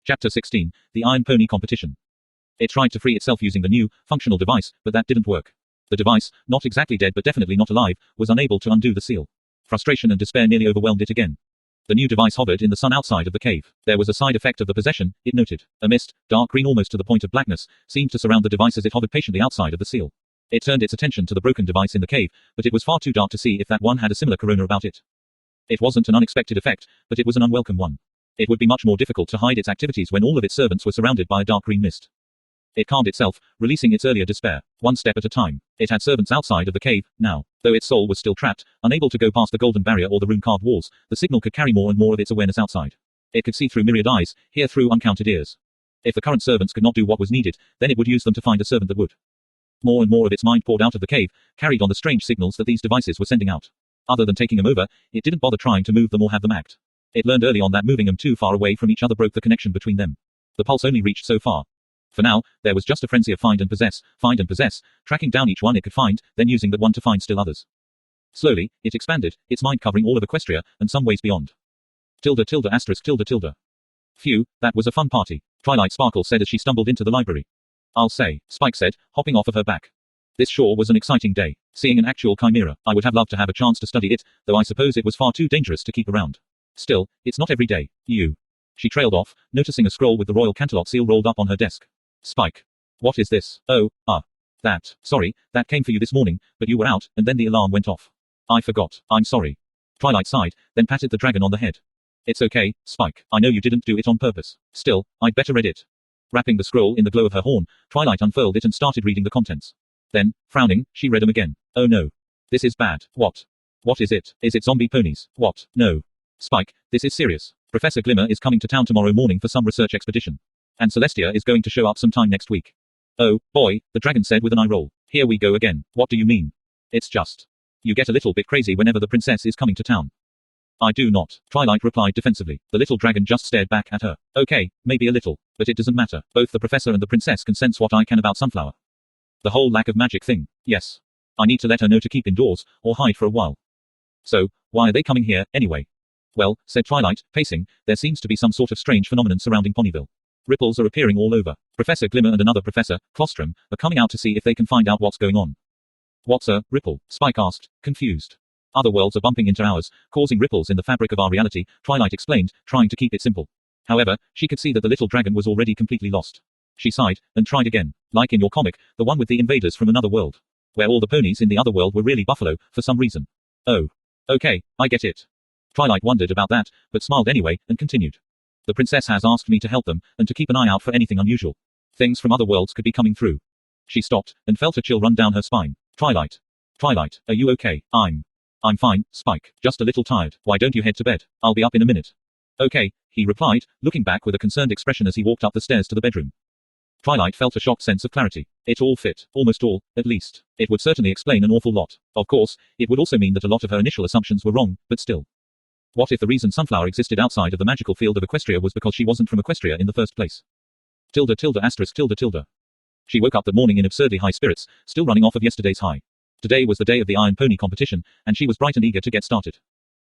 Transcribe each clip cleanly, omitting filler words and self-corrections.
Chapter 16, The Iron Pony Competition. It tried to free itself using the new, functional device, but that didn't work. The device, not exactly dead but definitely not alive, was unable to undo the seal. Frustration and despair nearly overwhelmed it again. The new device hovered in the sun outside of the cave. There was a side effect of the possession, it noted. A mist, dark green almost to the point of blackness, seemed to surround the device as it hovered patiently outside of the seal. It turned its attention to the broken device in the cave, but it was far too dark to see if that one had a similar corona about it. It wasn't an unexpected effect, but it was an unwelcome one. It would be much more difficult to hide its activities when all of its servants were surrounded by a dark green mist. It calmed itself, releasing its earlier despair, one step at a time. It had servants outside of the cave, now. Though its soul was still trapped, unable to go past the golden barrier or the rune-carved walls, the signal could carry more and more of its awareness outside. It could see through myriad eyes, hear through uncounted ears. If the current servants could not do what was needed, then it would use them to find a servant that would. More and more of its mind poured out of the cave, carried on the strange signals that these devices were sending out. Other than taking them over, it didn't bother trying to move them or have them act. It learned early on that moving them too far away from each other broke the connection between them. The pulse only reached so far. For now, there was just a frenzy of find and possess, tracking down each one it could find, then using that one to find still others. Slowly, it expanded, its mind covering all of Equestria, and some ways beyond. ****. Phew, that was a fun party, Twilight Sparkle said as she stumbled into the library. I'll say, Spike said, hopping off of her back. This sure was an exciting day. Seeing an actual chimera, I would have loved to have a chance to study it, though I suppose it was far too dangerous to keep around. Still, it's not every day. She trailed off, noticing a scroll with the Royal Canterlot seal rolled up on her desk. Spike. What is this? Oh, sorry, that came for you this morning, but you were out, and then the alarm went off. I forgot, I'm sorry. Twilight sighed, then patted the dragon on the head. It's okay, Spike, I know you didn't do it on purpose. Still, I'd better read it. Wrapping the scroll in the glow of her horn, Twilight unfurled it and started reading the contents. Then, frowning, she read them again. Oh no. This is bad. What? What is it? Is it zombie ponies? What? No. Spike, this is serious. Professor Glimmer is coming to town tomorrow morning for some research expedition. And Celestia is going to show up sometime next week. Oh, boy, the dragon said with an eye roll. Here we go again. What do you mean? It's just. You get a little bit crazy whenever the princess is coming to town. I do not, Twilight replied defensively. The little dragon just stared back at her. Okay, maybe a little, but it doesn't matter. Both the professor and the princess can sense what I can about Sunflower. The whole lack of magic thing. Yes. I need to let her know to keep indoors, or hide for a while. So, why are they coming here, anyway? Well, said Twilight, pacing, there seems to be some sort of strange phenomenon surrounding Ponyville. Ripples are appearing all over. Professor Glimmer and another professor, Colostrum, are coming out to see if they can find out what's going on. What's a ripple? Spike asked, confused. Other worlds are bumping into ours, causing ripples in the fabric of our reality, Twilight explained, trying to keep it simple. However, she could see that the little dragon was already completely lost. She sighed, and tried again. Like in your comic, the one with the invaders from another world. Where all the ponies in the other world were really buffalo, for some reason. Oh. Okay, I get it. Twilight wondered about that, but smiled anyway, and continued. The princess has asked me to help them, and to keep an eye out for anything unusual. Things from other worlds could be coming through. She stopped, and felt a chill run down her spine. Twilight, are you okay? I'm fine, Spike, just a little tired. Why don't you head to bed? I'll be up in a minute. Okay, he replied, looking back with a concerned expression as he walked up the stairs to the bedroom. Twilight felt a shocked sense of clarity. It all fit, almost all, at least. It would certainly explain an awful lot. Of course, it would also mean that a lot of her initial assumptions were wrong, but still. What if the reason Sunflower existed outside of the magical field of Equestria was because she wasn't from Equestria in the first place? *****. She woke up that morning in absurdly high spirits, still running off of yesterday's high. Today was the day of the Iron Pony competition, and she was bright and eager to get started.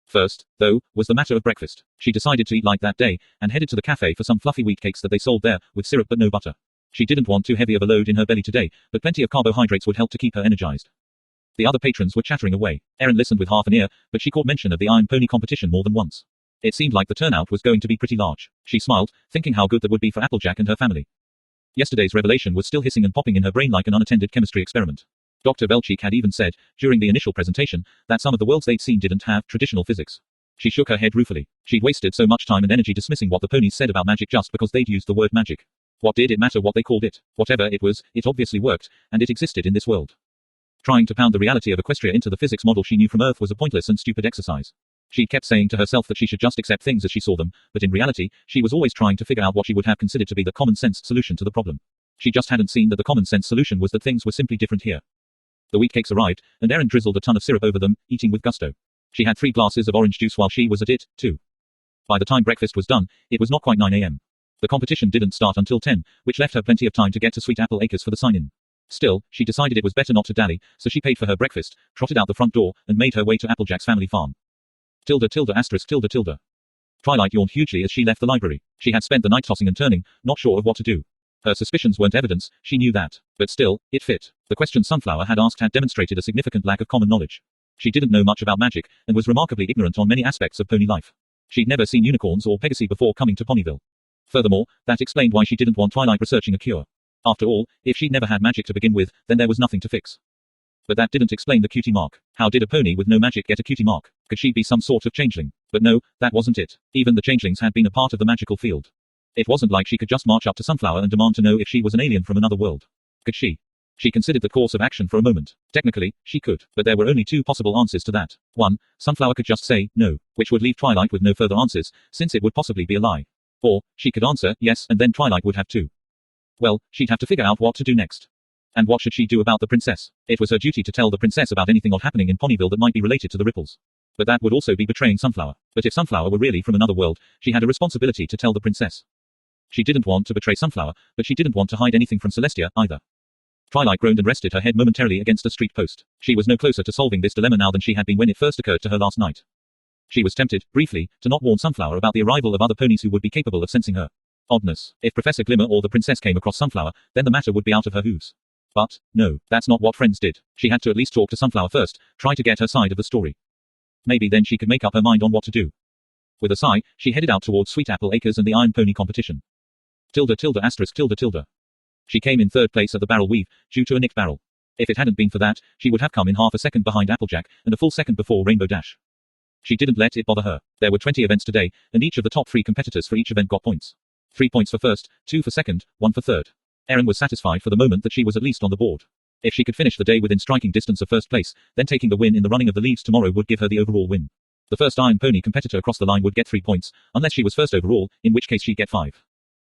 First, though, was the matter of breakfast. She decided to eat light that day, and headed to the cafe for some fluffy wheat cakes that they sold there, with syrup but no butter. She didn't want too heavy of a load in her belly today, but plenty of carbohydrates would help to keep her energized. The other patrons were chattering away. Erin listened with half an ear, but she caught mention of the Iron Pony competition more than once. It seemed like the turnout was going to be pretty large. She smiled, thinking how good that would be for Applejack and her family. Yesterday's revelation was still hissing and popping in her brain like an unattended chemistry experiment. Dr. Velchik had even said, during the initial presentation, that some of the worlds they'd seen didn't have traditional physics. She shook her head ruefully. She'd wasted so much time and energy dismissing what the ponies said about magic just because they'd used the word magic. What did it matter what they called it? Whatever it was, it obviously worked, and it existed in this world. Trying to pound the reality of Equestria into the physics model she knew from Earth was a pointless and stupid exercise. She kept saying to herself that she should just accept things as she saw them, but in reality, she was always trying to figure out what she would have considered to be the common sense solution to the problem. She just hadn't seen that the common sense solution was that things were simply different here. The wheat cakes arrived, and Erin drizzled a ton of syrup over them, eating with gusto. She had 3 glasses of orange juice while she was at it, too. By the time breakfast was done, it was not quite 9 a.m. The competition didn't start until 10, which left her plenty of time to get to Sweet Apple Acres for the sign-in. Still, she decided it was better not to dally, so she paid for her breakfast, trotted out the front door, and made her way to Applejack's family farm. ****. Twilight yawned hugely as she left the library. She had spent the night tossing and turning, not sure of what to do. Her suspicions weren't evidence, she knew that. But still, it fit. The questions Sunflower had asked had demonstrated a significant lack of common knowledge. She didn't know much about magic, and was remarkably ignorant on many aspects of pony life. She'd never seen unicorns or Pegasus before coming to Ponyville. Furthermore, that explained why she didn't want Twilight researching a cure. After all, if she'd never had magic to begin with, then there was nothing to fix. But that didn't explain the cutie mark. How did a pony with no magic get a cutie mark? Could she be some sort of changeling? But no, that wasn't it. Even the changelings had been a part of the magical field. It wasn't like she could just march up to Sunflower and demand to know if she was an alien from another world. Could she? She considered the course of action for a moment. Technically, she could, but there were only two possible answers to that. 1. Sunflower could just say, no, which would leave Twilight with no further answers, since it would possibly be a lie. Or, she could answer, yes, and then Twilight would have to. Well, she'd have to figure out what to do next. And what should she do about the princess? It was her duty to tell the princess about anything odd happening in Ponyville that might be related to the ripples. But that would also be betraying Sunflower. But if Sunflower were really from another world, she had a responsibility to tell the princess. She didn't want to betray Sunflower, but she didn't want to hide anything from Celestia, either. Twilight groaned and rested her head momentarily against a street post. She was no closer to solving this dilemma now than she had been when it first occurred to her last night. She was tempted, briefly, to not warn Sunflower about the arrival of other ponies who would be capable of sensing her oddness. If Professor Glimmer or the princess came across Sunflower, then the matter would be out of her hooves. But, no, that's not what friends did. She had to at least talk to Sunflower first, try to get her side of the story. Maybe then she could make up her mind on what to do. With a sigh, she headed out towards Sweet Apple Acres and the Iron Pony competition. *****. She came in third place at the barrel weave, due to a nicked barrel. If it hadn't been for that, she would have come in half a second behind Applejack, and a full second before Rainbow Dash. She didn't let it bother her. There were 20 events today, and each of the top 3 competitors for each event got points. 3 points for first, 2 for second, 1 for third. Erin was satisfied for the moment that she was at least on the board. If she could finish the day within striking distance of first place, then taking the win in the running of the leaves tomorrow would give her the overall win. The first Iron Pony competitor across the line would get 3 points, unless she was first overall, in which case she'd get 5.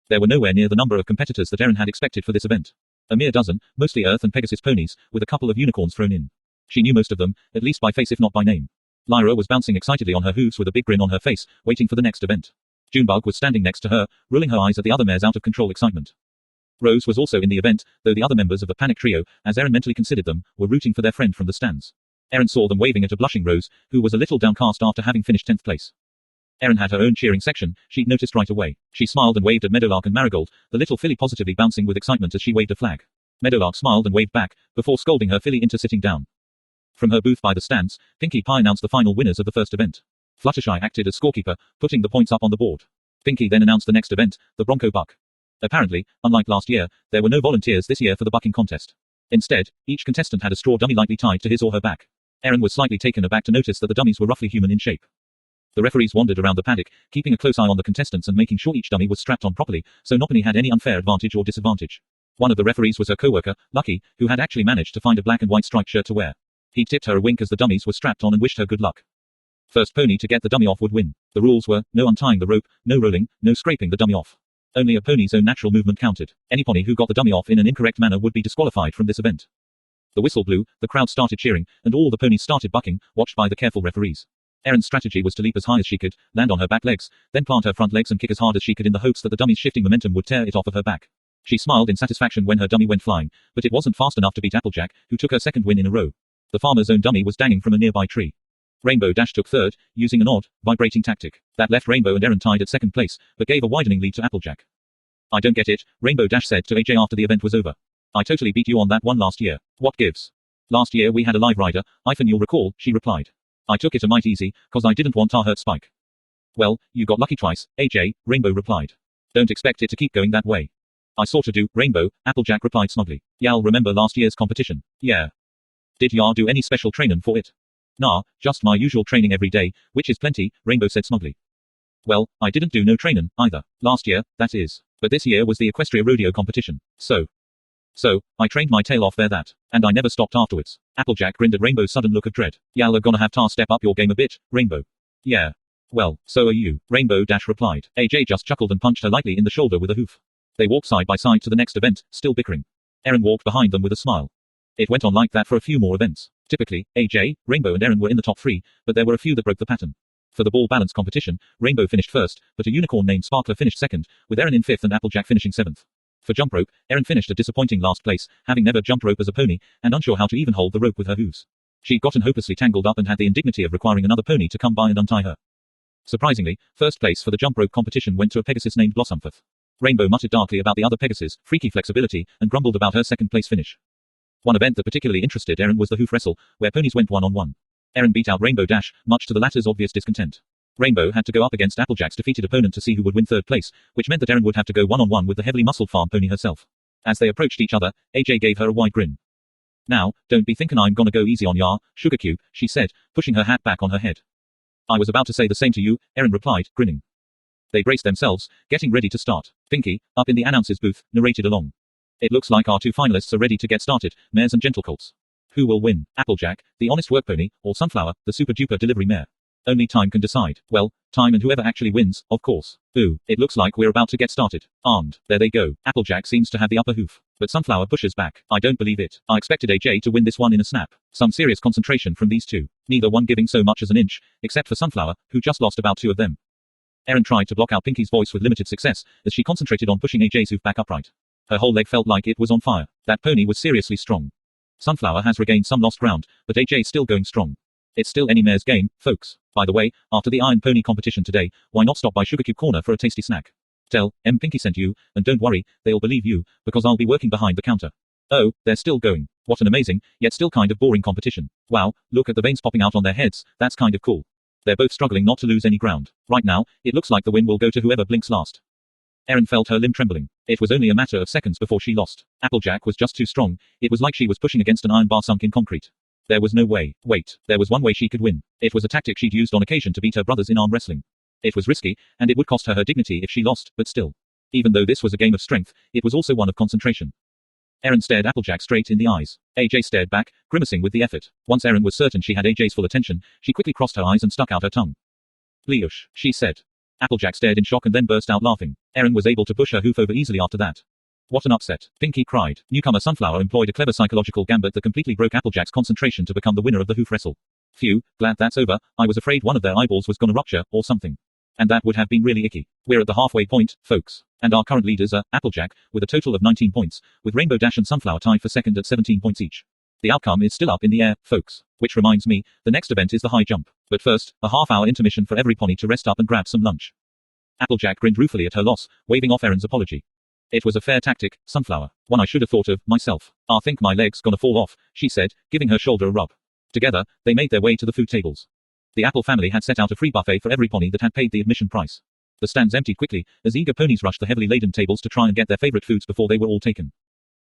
There were nowhere near the number of competitors that Erin had expected for this event. A mere dozen, mostly Earth and Pegasus ponies, with a couple of unicorns thrown in. She knew most of them, at least by face if not by name. Lyra was bouncing excitedly on her hooves with a big grin on her face, waiting for the next event. Junebug was standing next to her, rolling her eyes at the other mare's out-of-control excitement. Rose was also in the event, though the other members of the Panic Trio, as Erin mentally considered them, were rooting for their friend from the stands. Erin saw them waving at a blushing Rose, who was a little downcast after having finished 10th place. Erin had her own cheering section, she'd noticed right away. She smiled and waved at Meadowlark and Marigold, the little filly positively bouncing with excitement as she waved a flag. Meadowlark smiled and waved back, before scolding her filly into sitting down. From her booth by the stands, Pinkie Pie announced the final winners of the first event. Fluttershy acted as scorekeeper, putting the points up on the board. Pinkie then announced the next event, the Bronco Buck. Apparently, unlike last year, there were no volunteers this year for the bucking contest. Instead, each contestant had a straw dummy lightly tied to his or her back. Erin was slightly taken aback to notice that the dummies were roughly human in shape. The referees wandered around the paddock, keeping a close eye on the contestants and making sure each dummy was strapped on properly, so nobody had any unfair advantage or disadvantage. One of the referees was her co-worker, Lucky, who had actually managed to find a black and white striped shirt to wear. He tipped her a wink as the dummies were strapped on and wished her good luck. First pony to get the dummy off would win. The rules were, no untying the rope, no rolling, no scraping the dummy off. Only a pony's own natural movement counted. Any pony who got the dummy off in an incorrect manner would be disqualified from this event. The whistle blew, the crowd started cheering, and all the ponies started bucking, watched by the careful referees. Erin's strategy was to leap as high as she could, land on her back legs, then plant her front legs and kick as hard as she could in the hopes that the dummy's shifting momentum would tear it off of her back. She smiled in satisfaction when her dummy went flying, but it wasn't fast enough to beat Applejack, who took her second win in a row. The farmer's own dummy was dangling from a nearby tree. Rainbow Dash took third, using an odd, vibrating tactic. That left Rainbow and Erin tied at second place, but gave a widening lead to Applejack. I don't get it, Rainbow Dash said to AJ after the event was over. I totally beat you on that one last year. What gives? Last year we had a live rider, Ivan you'll recall, she replied. I took it a mite easy, cause I didn't want to hurt Spike. Well, you got lucky twice, AJ, Rainbow replied. Don't expect it to keep going that way. I sorta do, Rainbow, Applejack replied smugly. Y'all remember last year's competition? Yeah. Did y'all do any special training for it? Nah, just my usual training every day, which is plenty, Rainbow said smugly. Well, I didn't do no training, either. Last year, that is. But this year was the Equestria Rodeo competition. So, I trained my tail off there that. And I never stopped afterwards. Applejack grinned at Rainbow's sudden look of dread. Y'all are gonna have to step up your game a bit, Rainbow. Yeah. Well, so are you, Rainbow Dash replied. AJ just chuckled and punched her lightly in the shoulder with a hoof. They walked side by side to the next event, still bickering. Erin walked behind them with a smile. It went on like that for a few more events. Typically, AJ, Rainbow and Erin were in the top 3, but there were a few that broke the pattern. For the ball balance competition, Rainbow finished first, but a unicorn named Sparkler finished second, with Erin in 5th and Applejack finishing 7th. For jump rope, Erin finished a disappointing last place, having never jumped rope as a pony, and unsure how to even hold the rope with her hooves. She'd gotten hopelessly tangled up and had the indignity of requiring another pony to come by and untie her. Surprisingly, first place for the jump rope competition went to a Pegasus named Blossomforth. Rainbow muttered darkly about the other Pegasus, freaky flexibility, and grumbled about her second place finish. One event that particularly interested Erin was the hoof wrestle, where ponies went one-on-one. Erin beat out Rainbow Dash, much to the latter's obvious discontent. Rainbow had to go up against Applejack's defeated opponent to see who would win third place, which meant that Erin would have to go one-on-one with the heavily muscled farm pony herself. As they approached each other, AJ gave her a wide grin. "Now, don't be thinking I'm gonna go easy on ya, Sugar Cube," she said, pushing her hat back on her head. "I was about to say the same to you," Erin replied, grinning. They braced themselves, getting ready to start. Pinky, up in the announcer's booth, narrated along. "It looks like our two finalists are ready to get started, mares and gentle colts. Who will win, Applejack, the honest work pony, or Sunflower, the super-duper delivery mare? Only time can decide. Well, time and whoever actually wins, of course. Ooh, it looks like we're about to get started. Armed. There they go. Applejack seems to have the upper hoof. But Sunflower pushes back. I don't believe it. I expected AJ to win this one in a snap. Some serious concentration from these two. Neither one giving so much as an inch, except for Sunflower, who just lost about two of them." Erin tried to block out Pinky's voice with limited success, as she concentrated on pushing AJ's hoof back upright. Her whole leg felt like it was on fire. That pony was seriously strong. Sunflower has regained some lost ground, but AJ's still going strong. It's still any mare's game, folks. By the way, after the Iron Pony competition today, why not stop by Sugar Cube Corner for a tasty snack? Tell Pinky sent you, and don't worry, they'll believe you, because I'll be working behind the counter. Oh, they're still going. What an amazing, yet still kind of boring competition. Wow, look at the veins popping out on their heads, that's kind of cool. They're both struggling not to lose any ground. Right now, it looks like the win will go to whoever blinks last." Erin felt her limb trembling. It was only a matter of seconds before she lost. Applejack was just too strong. It was like she was pushing against an iron bar sunk in concrete. There was no way. Wait, there was one way she could win. It was a tactic she'd used on occasion to beat her brothers in arm wrestling. It was risky, and it would cost her her dignity if she lost, but still. Even though this was a game of strength, it was also one of concentration. Erin stared Applejack straight in the eyes. AJ stared back, grimacing with the effort. Once Erin was certain she had AJ's full attention, she quickly crossed her eyes and stuck out her tongue. "Leosh," she said. Applejack stared in shock and then burst out laughing. Erin was able to push her hoof over easily after that. "What an upset," Pinky cried. Newcomer Sunflower employed a clever psychological gambit that completely broke Applejack's concentration to become the winner of the hoof wrestle. "Phew, glad that's over. I was afraid one of their eyeballs was gonna rupture, or something. And that would have been really icky. We're at the halfway point, folks. And our current leaders are Applejack, with a total of 19 points, with Rainbow Dash and Sunflower tied for second at 17 points each. The outcome is still up in the air, folks. Which reminds me, the next event is the high jump. But first, a half-hour intermission for every pony to rest up and grab some lunch." Applejack grinned ruefully at her loss, waving off Erin's apology. "It was a fair tactic, Sunflower. One I should have thought of, myself. I think my leg's gonna fall off," she said, giving her shoulder a rub. Together, they made their way to the food tables. The Apple family had set out a free buffet for every pony that had paid the admission price. The stands emptied quickly, as eager ponies rushed the heavily laden tables to try and get their favorite foods before they were all taken.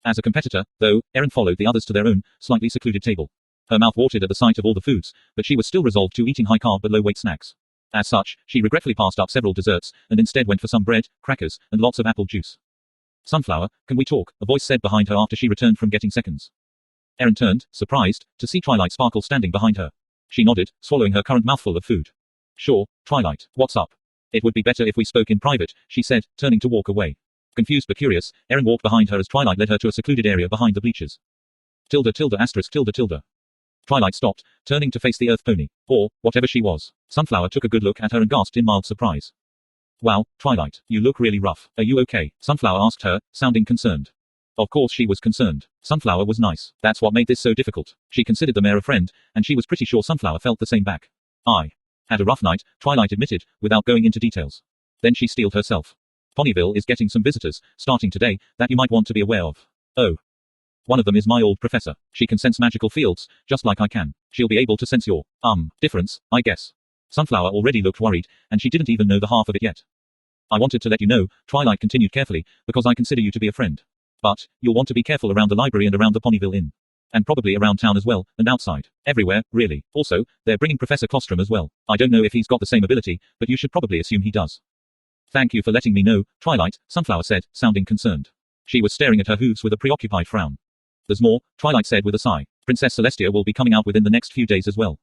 As a competitor, though, Erin followed the others to their own, slightly secluded table. Her mouth watered at the sight of all the foods, but she was still resolved to eating high-carb but low-weight snacks. As such, she regretfully passed up several desserts, and instead went for some bread, crackers, and lots of apple juice. "Sunflower, can we talk?" a voice said behind her after she returned from getting seconds. Erin turned, surprised, to see Twilight Sparkle standing behind her. She nodded, swallowing her current mouthful of food. "Sure, Twilight, what's up?" "It would be better if we spoke in private," she said, turning to walk away. Confused but curious, Erin walked behind her as Twilight led her to a secluded area behind the bleachers. Tilda. Twilight stopped, turning to face the Earth Pony. Or, whatever she was. Sunflower took a good look at her and gasped in mild surprise. "Wow, Twilight, you look really rough. Are you okay?" Sunflower asked her, sounding concerned. Of course she was concerned. Sunflower was nice. That's what made this so difficult. She considered the mare a friend, and she was pretty sure Sunflower felt the same back. "I had a rough night," Twilight admitted, without going into details. Then she steeled herself. "Ponyville is getting some visitors, starting today, that you might want to be aware of. Oh. One of them is my old professor. She can sense magical fields, just like I can. She'll be able to sense your, difference, I guess." Sunflower already looked worried, and she didn't even know the half of it yet. "I wanted to let you know," Twilight continued carefully, "because I consider you to be a friend. But, you'll want to be careful around the library and around the Ponyville Inn. And probably around town as well, and outside. Everywhere, really. Also, they're bringing Professor Colostrum as well. I don't know if he's got the same ability, but you should probably assume he does." "Thank you for letting me know, Twilight," Sunflower said, sounding concerned. She was staring at her hooves with a preoccupied frown. "There's more," Twilight said with a sigh. "Princess Celestia will be coming out within the next few days as well."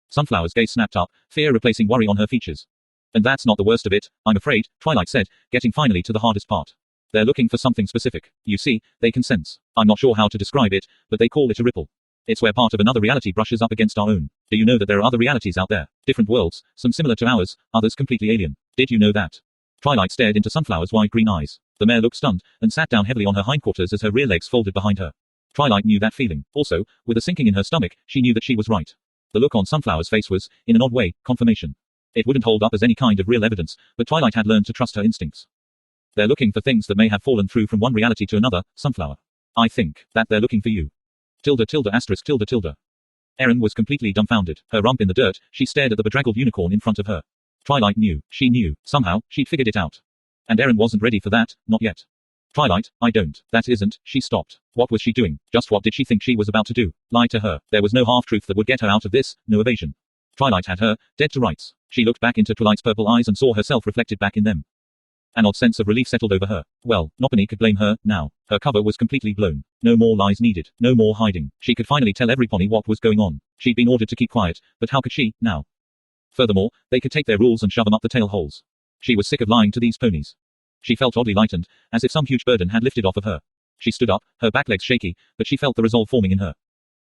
Sunflower's gaze snapped up, fear replacing worry on her features. "And that's not the worst of it, I'm afraid," Twilight said, getting finally to the hardest part. "They're looking for something specific. You see, they can sense. I'm not sure how to describe it, but they call it a ripple. It's where part of another reality brushes up against our own. Do you know that there are other realities out there? Different worlds, some similar to ours, others completely alien. Did you know that?" Twilight stared into Sunflower's wide green eyes. The mare looked stunned, and sat down heavily on her hindquarters as her rear legs folded behind her. Twilight knew that feeling. Also, with a sinking in her stomach, she knew that she was right. The look on Sunflower's face was, in an odd way, confirmation. It wouldn't hold up as any kind of real evidence, but Twilight had learned to trust her instincts. They're looking for things that may have fallen through from one reality to another, Sunflower. I think that they're looking for you. Tilde tilde asterisk tilde tilde. Erin was completely dumbfounded, her rump in the dirt. She stared at the bedraggled unicorn in front of her. Twilight knew. She knew. Somehow, she'd figured it out. And Erin wasn't ready for that, not yet. Twilight, I don't. That isn't. She stopped. What was she doing? Just what did she think she was about to do? Lie to her. There was no half-truth that would get her out of this, no evasion. Twilight had her, dead to rights. She looked back into Twilight's purple eyes and saw herself reflected back in them. An odd sense of relief settled over her. Well, nobody could blame her, now. Her cover was completely blown. No more lies needed. No more hiding. She could finally tell every pony what was going on. She'd been ordered to keep quiet, but how could she, now? Furthermore, they could take their rules and shove them up the tail holes. She was sick of lying to these ponies. She felt oddly lightened, as if some huge burden had lifted off of her. She stood up, her back legs shaky, but she felt the resolve forming in her.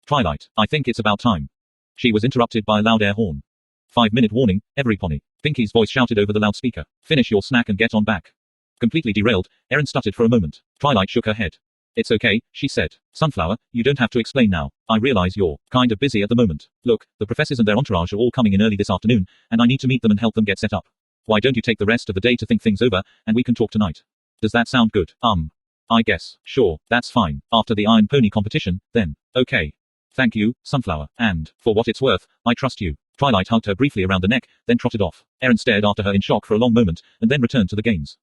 Twilight, I think it's about time. She was interrupted by a loud air horn. 5-minute warning, every pony. Pinky's voice shouted over the loudspeaker. Finish your snack and get on back. Completely derailed, Erin stuttered for a moment. Twilight shook her head. It's okay, she said. Sunflower, you don't have to explain now. I realize you're kind of busy at the moment. Look, the professors and their entourage are all coming in early this afternoon, and I need to meet them and help them get set up. Why don't you take the rest of the day to think things over, and we can talk tonight? Does that sound good? I guess. Sure, that's fine. After the Iron Pony competition, then. Okay. Thank you, Sunflower. And, for what it's worth, I trust you. Twilight hugged her briefly around the neck, then trotted off. Erin stared after her in shock for a long moment, and then returned to the games.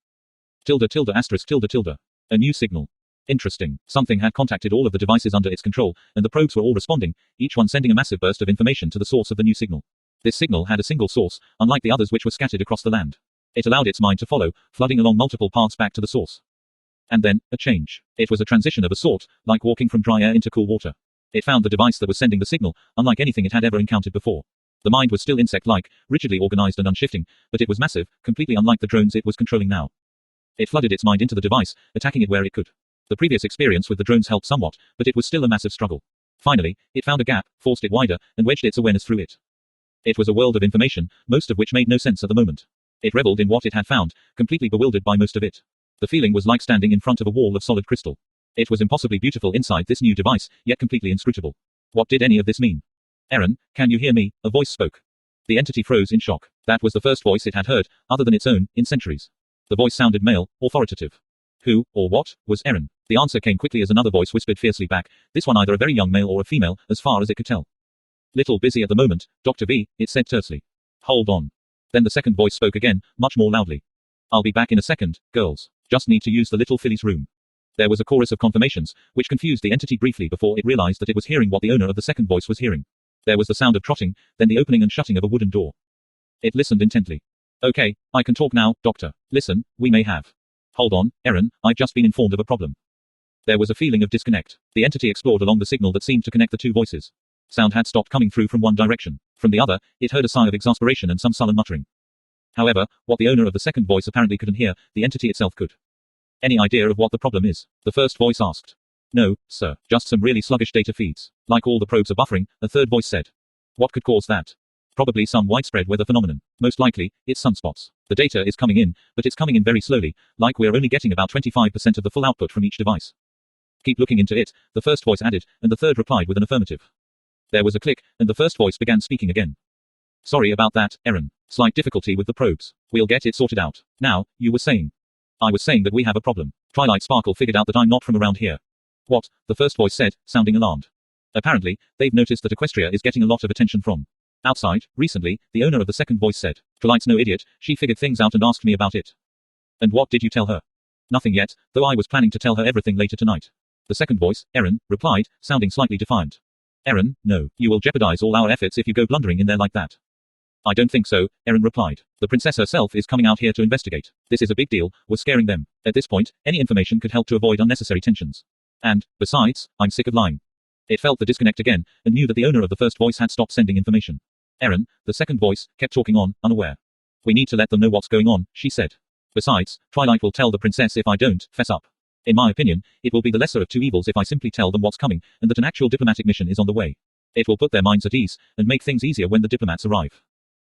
Tilde tilde asterisk tilde tilde. A new signal. Interesting. Something had contacted all of the devices under its control, and the probes were all responding, each one sending a massive burst of information to the source of the new signal. This signal had a single source, unlike the others which were scattered across the land. It allowed its mind to follow, flooding along multiple paths back to the source. And then, a change. It was a transition of a sort, like walking from dry air into cool water. It found the device that was sending the signal, unlike anything it had ever encountered before. The mind was still insect-like, rigidly organized and unshifting, but it was massive, completely unlike the drones it was controlling now. It flooded its mind into the device, attacking it where it could. The previous experience with the drones helped somewhat, but it was still a massive struggle. Finally, it found a gap, forced it wider, and wedged its awareness through it. It was a world of information, most of which made no sense at the moment. It reveled in what it had found, completely bewildered by most of it. The feeling was like standing in front of a wall of solid crystal. It was impossibly beautiful inside this new device, yet completely inscrutable. What did any of this mean? Erin, can you hear me? A voice spoke. The entity froze in shock. That was the first voice it had heard, other than its own, in centuries. The voice sounded male, authoritative. Who, or what, was Erin? The answer came quickly as another voice whispered fiercely back, this one either a very young male or a female, as far as it could tell. Little busy at the moment, Dr. V, it said tersely. Hold on. Then the second voice spoke again, much more loudly. I'll be back in a second, girls. Just need to use the little filly's room. There was a chorus of confirmations, which confused the entity briefly before it realized that it was hearing what the owner of the second voice was hearing. There was the sound of trotting, then the opening and shutting of a wooden door. It listened intently. Okay, I can talk now, Doctor. Listen, we may have. Hold on, Erin, I've just been informed of a problem. There was a feeling of disconnect. The entity explored along the signal that seemed to connect the two voices. Sound had stopped coming through from one direction. From the other, it heard a sigh of exasperation and some sullen muttering. However, what the owner of the second voice apparently couldn't hear, the entity itself could. Any idea of what the problem is? The first voice asked. No, sir, just some really sluggish data feeds. Like all the probes are buffering, a third voice said. What could cause that? Probably some widespread weather phenomenon. Most likely, it's sunspots. The data is coming in, but it's coming in very slowly, like we're only getting about 25% of the full output from each device. Keep looking into it, the first voice added, and the third replied with an affirmative. There was a click, and the first voice began speaking again. Sorry about that, Erin. Slight difficulty with the probes. We'll get it sorted out. Now, you were saying. I was saying that we have a problem. Twilight Sparkle figured out that I'm not from around here. What? The first voice said, sounding alarmed. Apparently, they've noticed that Equestria is getting a lot of attention from outside. Recently, the owner of the second voice said. Twilight's no idiot, she figured things out and asked me about it. And what did you tell her? Nothing yet, though I was planning to tell her everything later tonight. The second voice, Erin, replied, sounding slightly defiant. Erin, no, you will jeopardize all our efforts if you go blundering in there like that. I don't think so, Erin replied. The princess herself is coming out here to investigate. This is a big deal, we're scaring them. At this point, any information could help to avoid unnecessary tensions. And, besides, I'm sick of lying. It felt the disconnect again, and knew that the owner of the first voice had stopped sending information. Erin, the second voice, kept talking on, unaware. We need to let them know what's going on, she said. Besides, Twilight will tell the princess if I don't fess up. In my opinion, it will be the lesser of two evils if I simply tell them what's coming, and that an actual diplomatic mission is on the way. It will put their minds at ease, and make things easier when the diplomats arrive.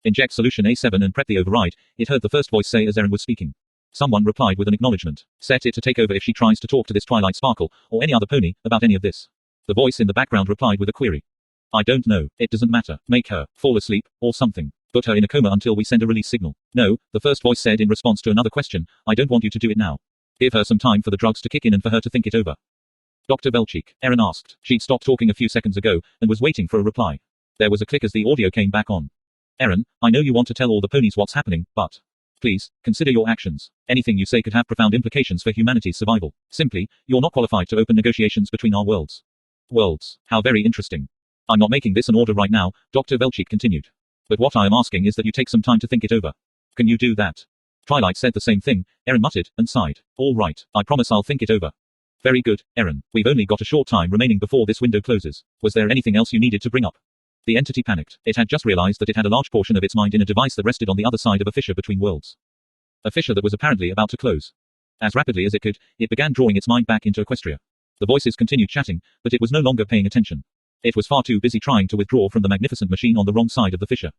Inject solution A7 and prep the override, it heard the first voice say as Erin was speaking. Someone replied with an acknowledgement. Set it to take over if she tries to talk to this Twilight Sparkle, or any other pony, about any of this. The voice in the background replied with a query. I don't know, it doesn't matter, make her fall asleep, or something. Put her in a coma until we send a release signal. No, the first voice said in response to another question, I don't want you to do it now. Give her some time for the drugs to kick in and for her to think it over. Dr. Velchik, Erin asked. She'd stopped talking a few seconds ago, and was waiting for a reply. There was a click as the audio came back on. Erin, I know you want to tell all the ponies what's happening, but please, consider your actions. Anything you say could have profound implications for humanity's survival. Simply, you're not qualified to open negotiations between our worlds. Worlds. How very interesting. I'm not making this an order right now, Dr. Velchik continued. But what I am asking is that you take some time to think it over. Can you do that? Twilight said the same thing, Erin muttered, and sighed. All right, I promise I'll think it over. Very good, Erin. We've only got a short time remaining before this window closes. Was there anything else you needed to bring up? The entity panicked. It had just realized that it had a large portion of its mind in a device that rested on the other side of a fissure between worlds. A fissure that was apparently about to close. As rapidly as it could, it began drawing its mind back into Equestria. The voices continued chatting, but it was no longer paying attention. It was far too busy trying to withdraw from the magnificent machine on the wrong side of the fissure.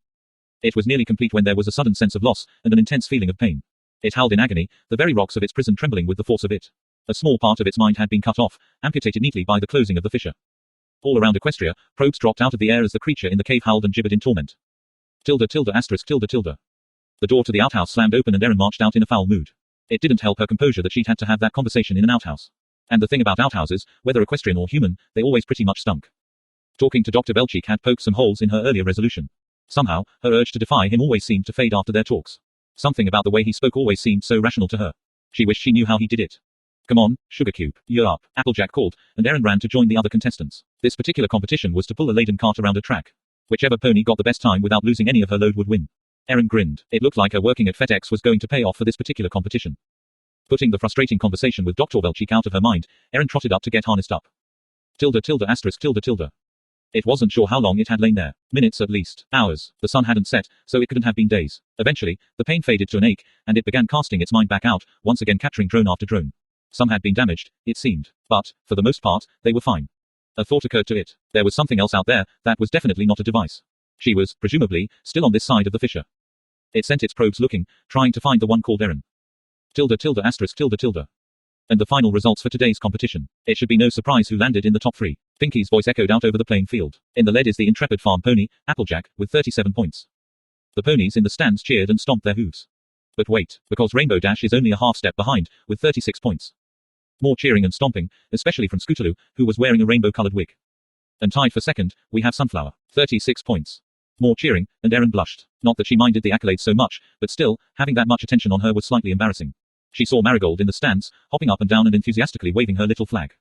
It was nearly complete when there was a sudden sense of loss, and an intense feeling of pain. It howled in agony, the very rocks of its prison trembling with the force of it. A small part of its mind had been cut off, amputated neatly by the closing of the fissure. All around Equestria, probes dropped out of the air as the creature in the cave howled and gibbered in torment. Tilde tilde asterisk tilde tilde. The door to the outhouse slammed open and Erin marched out in a foul mood. It didn't help her composure that she'd had to have that conversation in an outhouse. And the thing about outhouses, whether equestrian or human, they always pretty much stunk. Talking to Dr. Velchik had poked some holes in her earlier resolution. Somehow, her urge to defy him always seemed to fade after their talks. Something about the way he spoke always seemed so rational to her. She wished she knew how he did it. Come on, Sugar Cube, you're up, Applejack called, and Erin ran to join the other contestants. This particular competition was to pull a laden cart around a track. Whichever pony got the best time without losing any of her load would win. Erin grinned. It looked like her working at FedEx was going to pay off for this particular competition. Putting the frustrating conversation with Dr. Velchik out of her mind, Erin trotted up to get harnessed up. Tilde tilde asterisk tilde tilde. It wasn't sure how long it had lain there. Minutes at least. Hours. The sun hadn't set, so it couldn't have been days. Eventually, the pain faded to an ache, and it began casting its mind back out, once again capturing drone after drone. Some had been damaged, it seemed. But, for the most part, they were fine. A thought occurred to it. There was something else out there, that was definitely not a device. She was, presumably, still on this side of the fissure. It sent its probes looking, trying to find the one called Erin. Tilde tilde asterisk tilde tilde. And the final results for today's competition. It should be no surprise who landed in the top 3. Pinky's voice echoed out over the playing field. In the lead is the intrepid farm pony, Applejack, with 37 points. The ponies in the stands cheered and stomped their hooves. But wait, because Rainbow Dash is only a half step behind, with 36 points. More cheering and stomping, especially from Scootaloo, who was wearing a rainbow-colored wig. And tied for second, we have Sunflower, 36 points. More cheering, and Erin blushed. Not that she minded the accolades so much, but still, having that much attention on her was slightly embarrassing. She saw Marigold in the stands, hopping up and down and enthusiastically waving her little flag.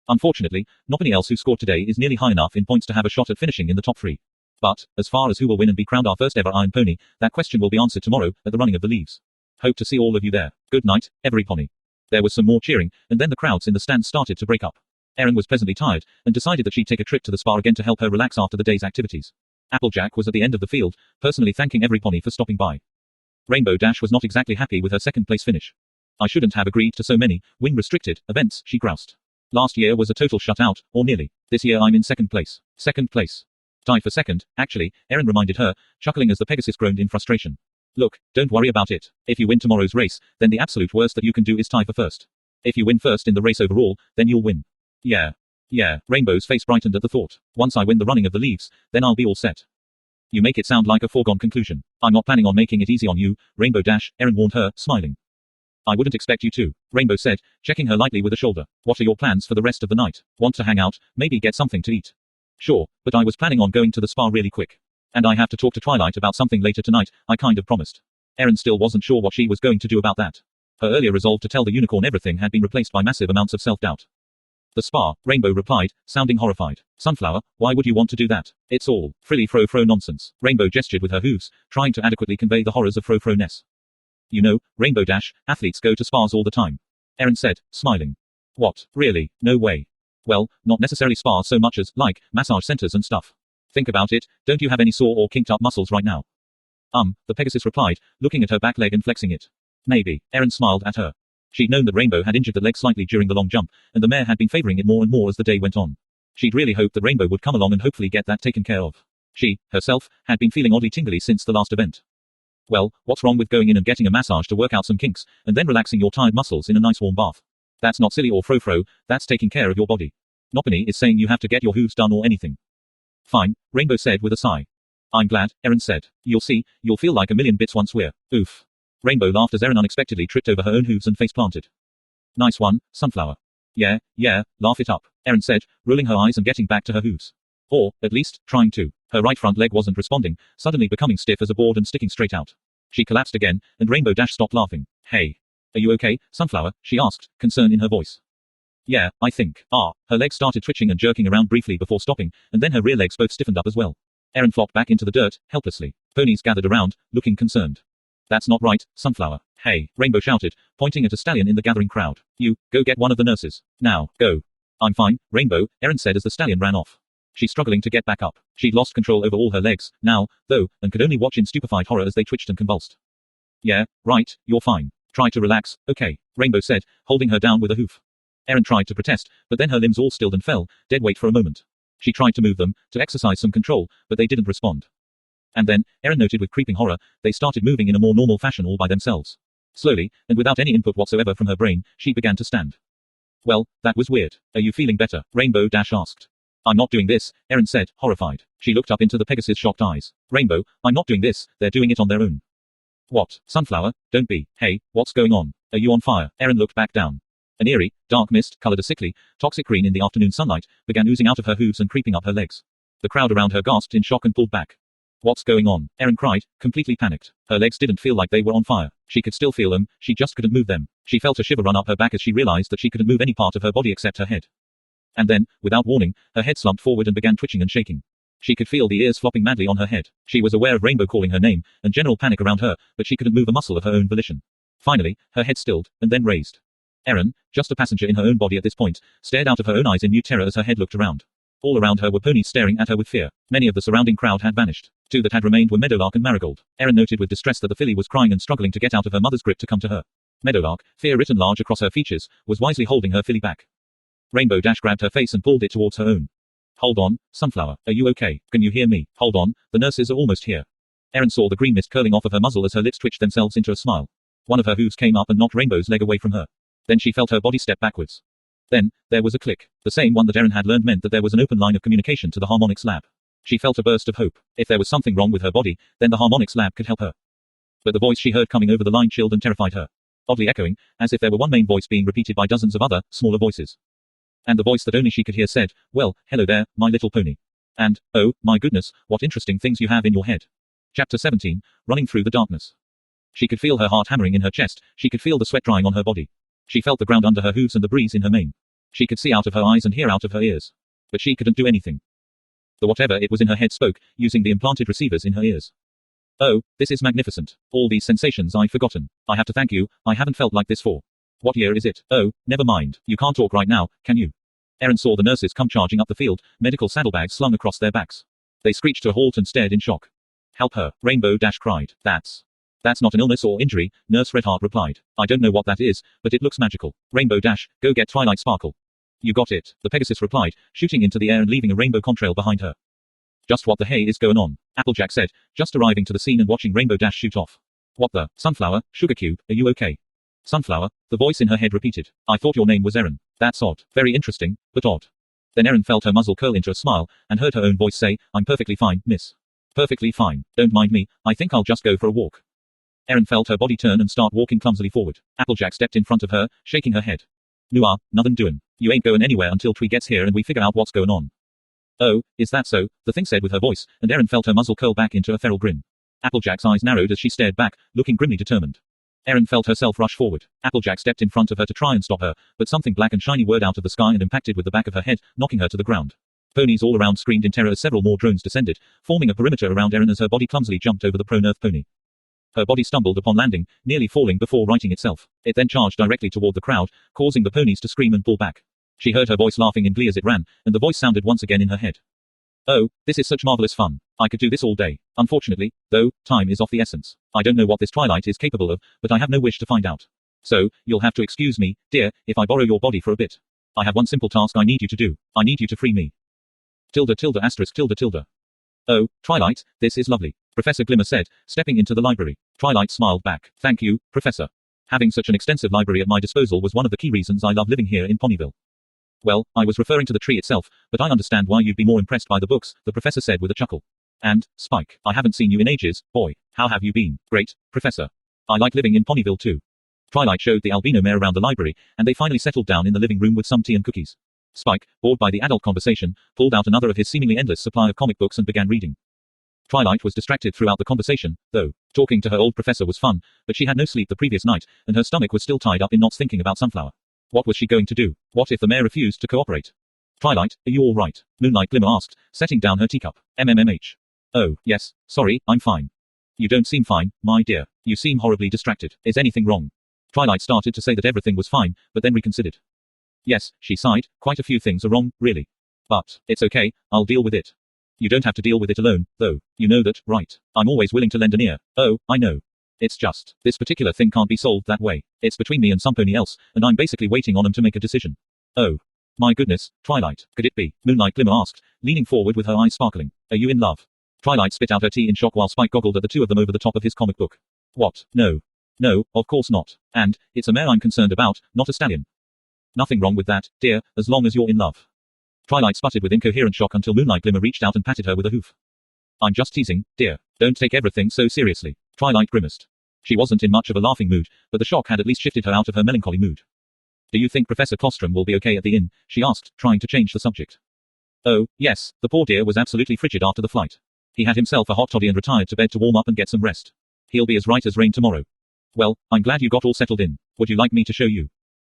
Unfortunately, nobody else who scored today is nearly high enough in points to have a shot at finishing in the top 3. But, as far as who will win and be crowned our first ever Iron Pony, that question will be answered tomorrow, at the running of the leaves. Hope to see all of you there. Good night, every pony. There was some more cheering, and then the crowds in the stands started to break up. Erin was pleasantly tired, and decided that she'd take a trip to the spa again to help her relax after the day's activities. Applejack was at the end of the field, personally thanking every pony for stopping by. Rainbow Dash was not exactly happy with her second place finish. I shouldn't have agreed to so many, wing-restricted, events, she groused. Last year was a total shutout, or nearly. This year I'm in second place. Second place. Tied for second, actually, Erin reminded her, chuckling as the Pegasus groaned in frustration. Look, don't worry about it. If you win tomorrow's race, then the absolute worst that you can do is tie for first. If you win first in the race overall, then you'll win. Yeah. Rainbow's face brightened at the thought. Once I win the running of the leaves, then I'll be all set. You make it sound like a foregone conclusion. I'm not planning on making it easy on you, Rainbow Dash, Erin warned her, smiling. I wouldn't expect you to, Rainbow said, checking her lightly with a shoulder. What are your plans for the rest of the night? Want to hang out, maybe get something to eat? Sure, but I was planning on going to the spa really quick. And I have to talk to Twilight about something later tonight, I kind of promised. Erin still wasn't sure what she was going to do about that. Her earlier resolve to tell the unicorn everything had been replaced by massive amounts of self-doubt. The spa, Rainbow replied, sounding horrified. Sunflower, why would you want to do that? It's all frilly fro-fro nonsense. Rainbow gestured with her hooves, trying to adequately convey the horrors of fro-fro-ness. You know, Rainbow Dash, athletes go to spas all the time. Erin said, smiling. What, really? No way. Well, not necessarily spas so much as, like, massage centers and stuff. Think about it, don't you have any sore or kinked up muscles right now? The Pegasus replied, looking at her back leg and flexing it. Maybe. Erin smiled at her. She'd known that Rainbow had injured the leg slightly during the long jump, and the mare had been favoring it more and more as the day went on. She'd really hoped that Rainbow would come along and hopefully get that taken care of. She, herself, had been feeling oddly tingly since the last event. Well, what's wrong with going in and getting a massage to work out some kinks, and then relaxing your tired muscles in a nice warm bath? That's not silly or fro-fro, that's taking care of your body. Nopony is saying you have to get your hooves done or anything. Fine, Rainbow said with a sigh. I'm glad, Erin said. You'll see, you'll feel like a million bits once we're. Oof. Rainbow laughed as Erin unexpectedly tripped over her own hooves and face planted. Nice one, Sunflower. Yeah, laugh it up, Erin said, rolling her eyes and getting back to her hooves. Or, at least, trying to. Her right front leg wasn't responding, suddenly becoming stiff as a board and sticking straight out. She collapsed again, and Rainbow Dash stopped laughing. Hey. Are you okay, Sunflower? She asked, concern in her voice. Yeah, I think. Her legs started twitching and jerking around briefly before stopping, and then her rear legs both stiffened up as well. Erin flopped back into the dirt, helplessly. Ponies gathered around, looking concerned. That's not right, Sunflower. Hey, Rainbow shouted, pointing at a stallion in the gathering crowd. You, go get one of the nurses. Now, go. I'm fine, Rainbow, Erin said as the stallion ran off. She's struggling to get back up. She'd lost control over all her legs, now, though, and could only watch in stupefied horror as they twitched and convulsed. Yeah, right, you're fine. Try to relax, okay, Rainbow said, holding her down with a hoof. Erin tried to protest, but then her limbs all stilled and fell, dead weight for a moment. She tried to move them, to exercise some control, but they didn't respond. And then, Erin noted with creeping horror, they started moving in a more normal fashion all by themselves. Slowly, and without any input whatsoever from her brain, she began to stand. Well, that was weird. Are you feeling better? Rainbow Dash asked. I'm not doing this, Erin said, horrified. She looked up into the Pegasus' shocked eyes. Rainbow, I'm not doing this, they're doing it on their own. What? Sunflower? Don't be. Hey, what's going on? Are you on fire? Erin looked back down. An eerie, dark mist, colored a sickly, toxic green in the afternoon sunlight, began oozing out of her hooves and creeping up her legs. The crowd around her gasped in shock and pulled back. What's going on? Erin cried, completely panicked. Her legs didn't feel like they were on fire. She could still feel them, she just couldn't move them. She felt a shiver run up her back as she realized that she couldn't move any part of her body except her head. And then, without warning, her head slumped forward and began twitching and shaking. She could feel the ears flopping madly on her head. She was aware of Rainbow calling her name, and general panic around her, but she couldn't move a muscle of her own volition. Finally, her head stilled, and then raised. Erin, just a passenger in her own body at this point, stared out of her own eyes in mute terror as her head looked around. All around her were ponies staring at her with fear. Many of the surrounding crowd had vanished. Two that had remained were Meadowlark and Marigold. Erin noted with distress that the filly was crying and struggling to get out of her mother's grip to come to her. Meadowlark, fear written large across her features, was wisely holding her filly back. Rainbow Dash grabbed her face and pulled it towards her own. Hold on, Sunflower, are you okay? Can you hear me? Hold on, the nurses are almost here. Erin saw the green mist curling off of her muzzle as her lips twitched themselves into a smile. One of her hooves came up and knocked Rainbow's leg away from her. Then she felt her body step backwards. Then, there was a click. The same one that Erin had learned meant that there was an open line of communication to the harmonics lab. She felt a burst of hope. If there was something wrong with her body, then the harmonics lab could help her. But the voice she heard coming over the line chilled and terrified her. Oddly echoing, as if there were one main voice being repeated by dozens of other, smaller voices. And the voice that only she could hear said, well, hello there, my little pony. And, oh, my goodness, what interesting things you have in your head. Chapter 17, Running Through the Darkness. She could feel her heart hammering in her chest, she could feel the sweat drying on her body. She felt the ground under her hooves and the breeze in her mane. She could see out of her eyes and hear out of her ears. But she couldn't do anything. The whatever it was in her head spoke, using the implanted receivers in her ears. Oh, this is magnificent. All these sensations I've forgotten. I have to thank you, I haven't felt like this for. What year is it? Oh, never mind. You can't talk right now, can you? Erin saw the nurses come charging up the field, medical saddlebags slung across their backs. They screeched to a halt and stared in shock. Help her, Rainbow Dash cried. That's not an illness or injury, Nurse Redheart replied. I don't know what that is, but it looks magical. Rainbow Dash, go get Twilight Sparkle. You got it, the Pegasus replied, shooting into the air and leaving a rainbow contrail behind her. Just what the hey is going on? Applejack said, just arriving to the scene and watching Rainbow Dash shoot off. What the? Sunflower, Sugar Cube, are you okay? Sunflower, the voice in her head repeated. I thought your name was Erin. That's odd. Very interesting, but odd. Then Erin felt her muzzle curl into a smile, and heard her own voice say, I'm perfectly fine, miss. Perfectly fine. Don't mind me, I think I'll just go for a walk. Erin felt her body turn and start walking clumsily forward. Applejack stepped in front of her, shaking her head. Noah, nothing doin'. You ain't going anywhere until Twee gets here and we figure out what's going on. Oh, is that so? The thing said with her voice, and Erin felt her muzzle curl back into a feral grin. Applejack's eyes narrowed as she stared back, looking grimly determined. Erin felt herself rush forward. Applejack stepped in front of her to try and stop her, but something black and shiny whirred out of the sky and impacted with the back of her head, knocking her to the ground. Ponies all around screamed in terror as several more drones descended, forming a perimeter around Erin as her body clumsily jumped over the prone earth pony. Her body stumbled upon landing, nearly falling before righting itself. It then charged directly toward the crowd, causing the ponies to scream and pull back. She heard her voice laughing in glee as it ran, and the voice sounded once again in her head. Oh, this is such marvelous fun. I could do this all day. Unfortunately, though, time is of the essence. I don't know what this Twilight is capable of, but I have no wish to find out. So, you'll have to excuse me, dear, if I borrow your body for a bit. I have one simple task I need you to do. I need you to free me. Tilde tilde asterisk tilde tilde. Oh, Twilight, this is lovely, Professor Glimmer said, stepping into the library. Twilight smiled back. Thank you, Professor. Having such an extensive library at my disposal was one of the key reasons I love living here in Ponyville. Well, I was referring to the tree itself, but I understand why you'd be more impressed by the books, the professor said with a chuckle. And, Spike, I haven't seen you in ages, boy. How have you been? Great, Professor. I like living in Ponyville too. Twilight showed the albino mare around the library, and they finally settled down in the living room with some tea and cookies. Spike, bored by the adult conversation, pulled out another of his seemingly endless supply of comic books and began reading. Twilight was distracted throughout the conversation, though. Talking to her old professor was fun, but she had no sleep the previous night, and her stomach was still tied up in knots thinking about Sunflower. What was she going to do? What if the mayor refused to cooperate? Twilight, are you all right? Moonlight Glimmer asked, setting down her teacup. MMMH. Oh, yes, sorry, I'm fine. You don't seem fine, my dear. You seem horribly distracted. Is anything wrong? Twilight started to say that everything was fine, but then reconsidered. Yes, she sighed, quite a few things are wrong, really. But, it's okay, I'll deal with it. You don't have to deal with it alone, though. You know that, right? I'm always willing to lend an ear. Oh, I know. It's just, this particular thing can't be solved that way. It's between me and somebody else, and I'm basically waiting on them to make a decision. Oh. My goodness, Twilight, could it be? Moonlight Glimmer asked, leaning forward with her eyes sparkling. Are you in love? Twilight spit out her tea in shock while Spike goggled at the two of them over the top of his comic book. What? No. No, of course not. And, it's a mare I'm concerned about, not a stallion. Nothing wrong with that, dear, as long as you're in love. Twilight sputtered with incoherent shock until Moonlight Glimmer reached out and patted her with a hoof. I'm just teasing, dear. Don't take everything so seriously. Twilight grimaced. She wasn't in much of a laughing mood, but the shock had at least shifted her out of her melancholy mood. Do you think Professor Clostrom will be okay at the inn? She asked, trying to change the subject. Oh, yes, the poor dear was absolutely frigid after the flight. He had himself a hot toddy and retired to bed to warm up and get some rest. He'll be as right as rain tomorrow. Well, I'm glad you got all settled in. Would you like me to show you?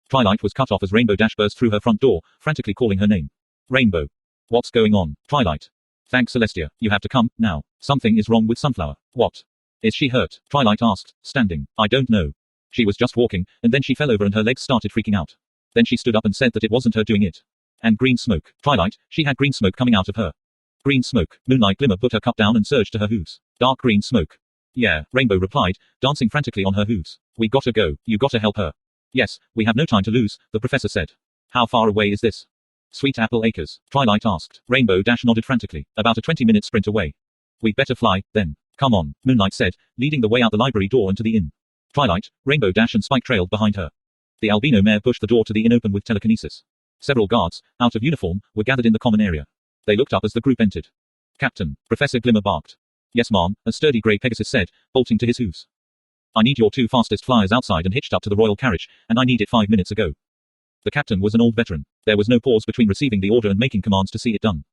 Twilight was cut off as Rainbow Dash burst through her front door, frantically calling her name. Rainbow. What's going on, Twilight? Thanks, Celestia, you have to come, now. Something is wrong with Sunflower. What? Is she hurt? Twilight asked, standing. I don't know. She was just walking, and then she fell over and her legs started freaking out. Then she stood up and said that it wasn't her doing it. And green smoke. Twilight, she had green smoke coming out of her. Green smoke. Moonlight Glimmer put her cup down and surged to her hooves. Dark green smoke. Yeah, Rainbow replied, dancing frantically on her hooves. We gotta go, you gotta help her. Yes, we have no time to lose, the professor said. How far away is this? Sweet Apple Acres, Twilight asked. Rainbow Dash nodded frantically. About a 20-minute sprint away. We'd better fly, then. Come on, Moonlight said, leading the way out the library door and to the inn. Twilight, Rainbow Dash and Spike trailed behind her. The albino mare pushed the door to the inn open with telekinesis. Several guards, out of uniform, were gathered in the common area. They looked up as the group entered. Captain, Professor Glimmer barked. Yes, ma'am, a sturdy grey Pegasus said, bolting to his hooves. I need your two fastest flyers outside and hitched up to the royal carriage, and I need it 5 minutes ago. The captain was an old veteran. There was no pause between receiving the order and making commands to see it done.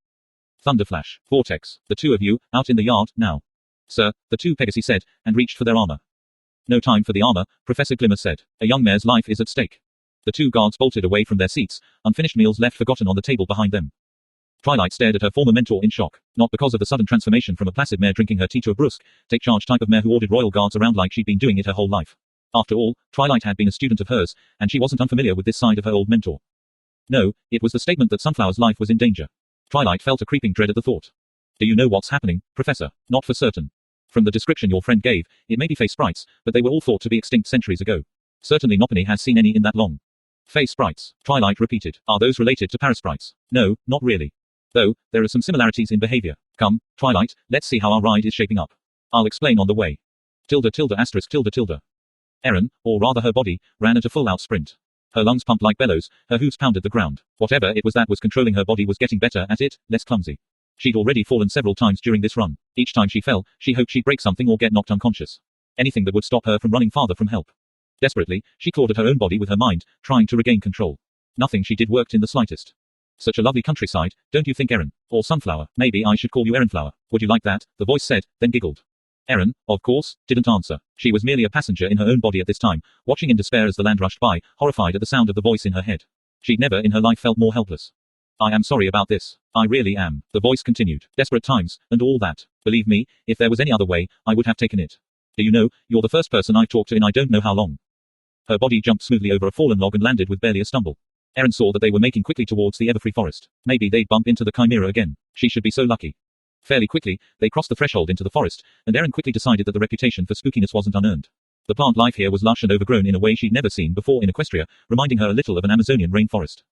Thunderflash, Vortex, the two of you, out in the yard, now. Sir, the two Pegasi said, and reached for their armor. No time for the armor, Professor Glimmer said. A young mare's life is at stake. The two guards bolted away from their seats, unfinished meals left forgotten on the table behind them. Twilight stared at her former mentor in shock, not because of the sudden transformation from a placid mare drinking her tea to a brusque, take-charge type of mare who ordered royal guards around like she'd been doing it her whole life. After all, Twilight had been a student of hers, and she wasn't unfamiliar with this side of her old mentor. No, it was the statement that Sunflower's life was in danger. Twilight felt a creeping dread at the thought. Do you know what's happening, Professor? Not for certain. From the description your friend gave, it may be face sprites, but they were all thought to be extinct centuries ago. Certainly Noppany has seen any in that long. Face sprites, Twilight repeated. Are those related to parasprites? No, not really. Though, there are some similarities in behavior. Come, Twilight, let's see how our ride is shaping up. I'll explain on the way. Tilde tilde asterisk tilde tilde. Erin, or rather her body, ran at a full-out sprint. Her lungs pumped like bellows, her hooves pounded the ground. Whatever it was that was controlling her body was getting better at it, less clumsy. She'd already fallen several times during this run. Each time she fell, she hoped she'd break something or get knocked unconscious. Anything that would stop her from running farther from help. Desperately, she clawed at her own body with her mind, trying to regain control. Nothing she did worked in the slightest. Such a lovely countryside, don't you think, Erin? Or Sunflower? Maybe I should call you Erinflower. Would you like that? The voice said, then giggled. Erin, of course, didn't answer. She was merely a passenger in her own body at this time, watching in despair as the land rushed by, horrified at the sound of the voice in her head. She'd never in her life felt more helpless. I am sorry about this. I really am. The voice continued. Desperate times, and all that. Believe me, if there was any other way, I would have taken it. Do you know, you're the first person I've talked to in I don't know how long. Her body jumped smoothly over a fallen log and landed with barely a stumble. Erin saw that they were making quickly towards the everfree forest. Maybe they'd bump into the Chimera again. She should be so lucky. Fairly quickly, they crossed the threshold into the forest, and Erin quickly decided that the reputation for spookiness wasn't unearned. The plant life here was lush and overgrown in a way she'd never seen before in Equestria, reminding her a little of an Amazonian rainforest.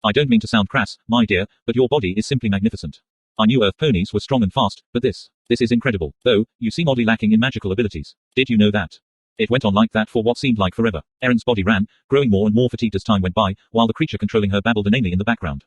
I don't mean to sound crass, my dear, but your body is simply magnificent. I knew Earth ponies were strong and fast, but this is incredible. Though, you seem oddly lacking in magical abilities. Did you know that? It went on like that for what seemed like forever. Erin's body ran, growing more and more fatigued as time went by, while the creature controlling her babbled inanely in the background.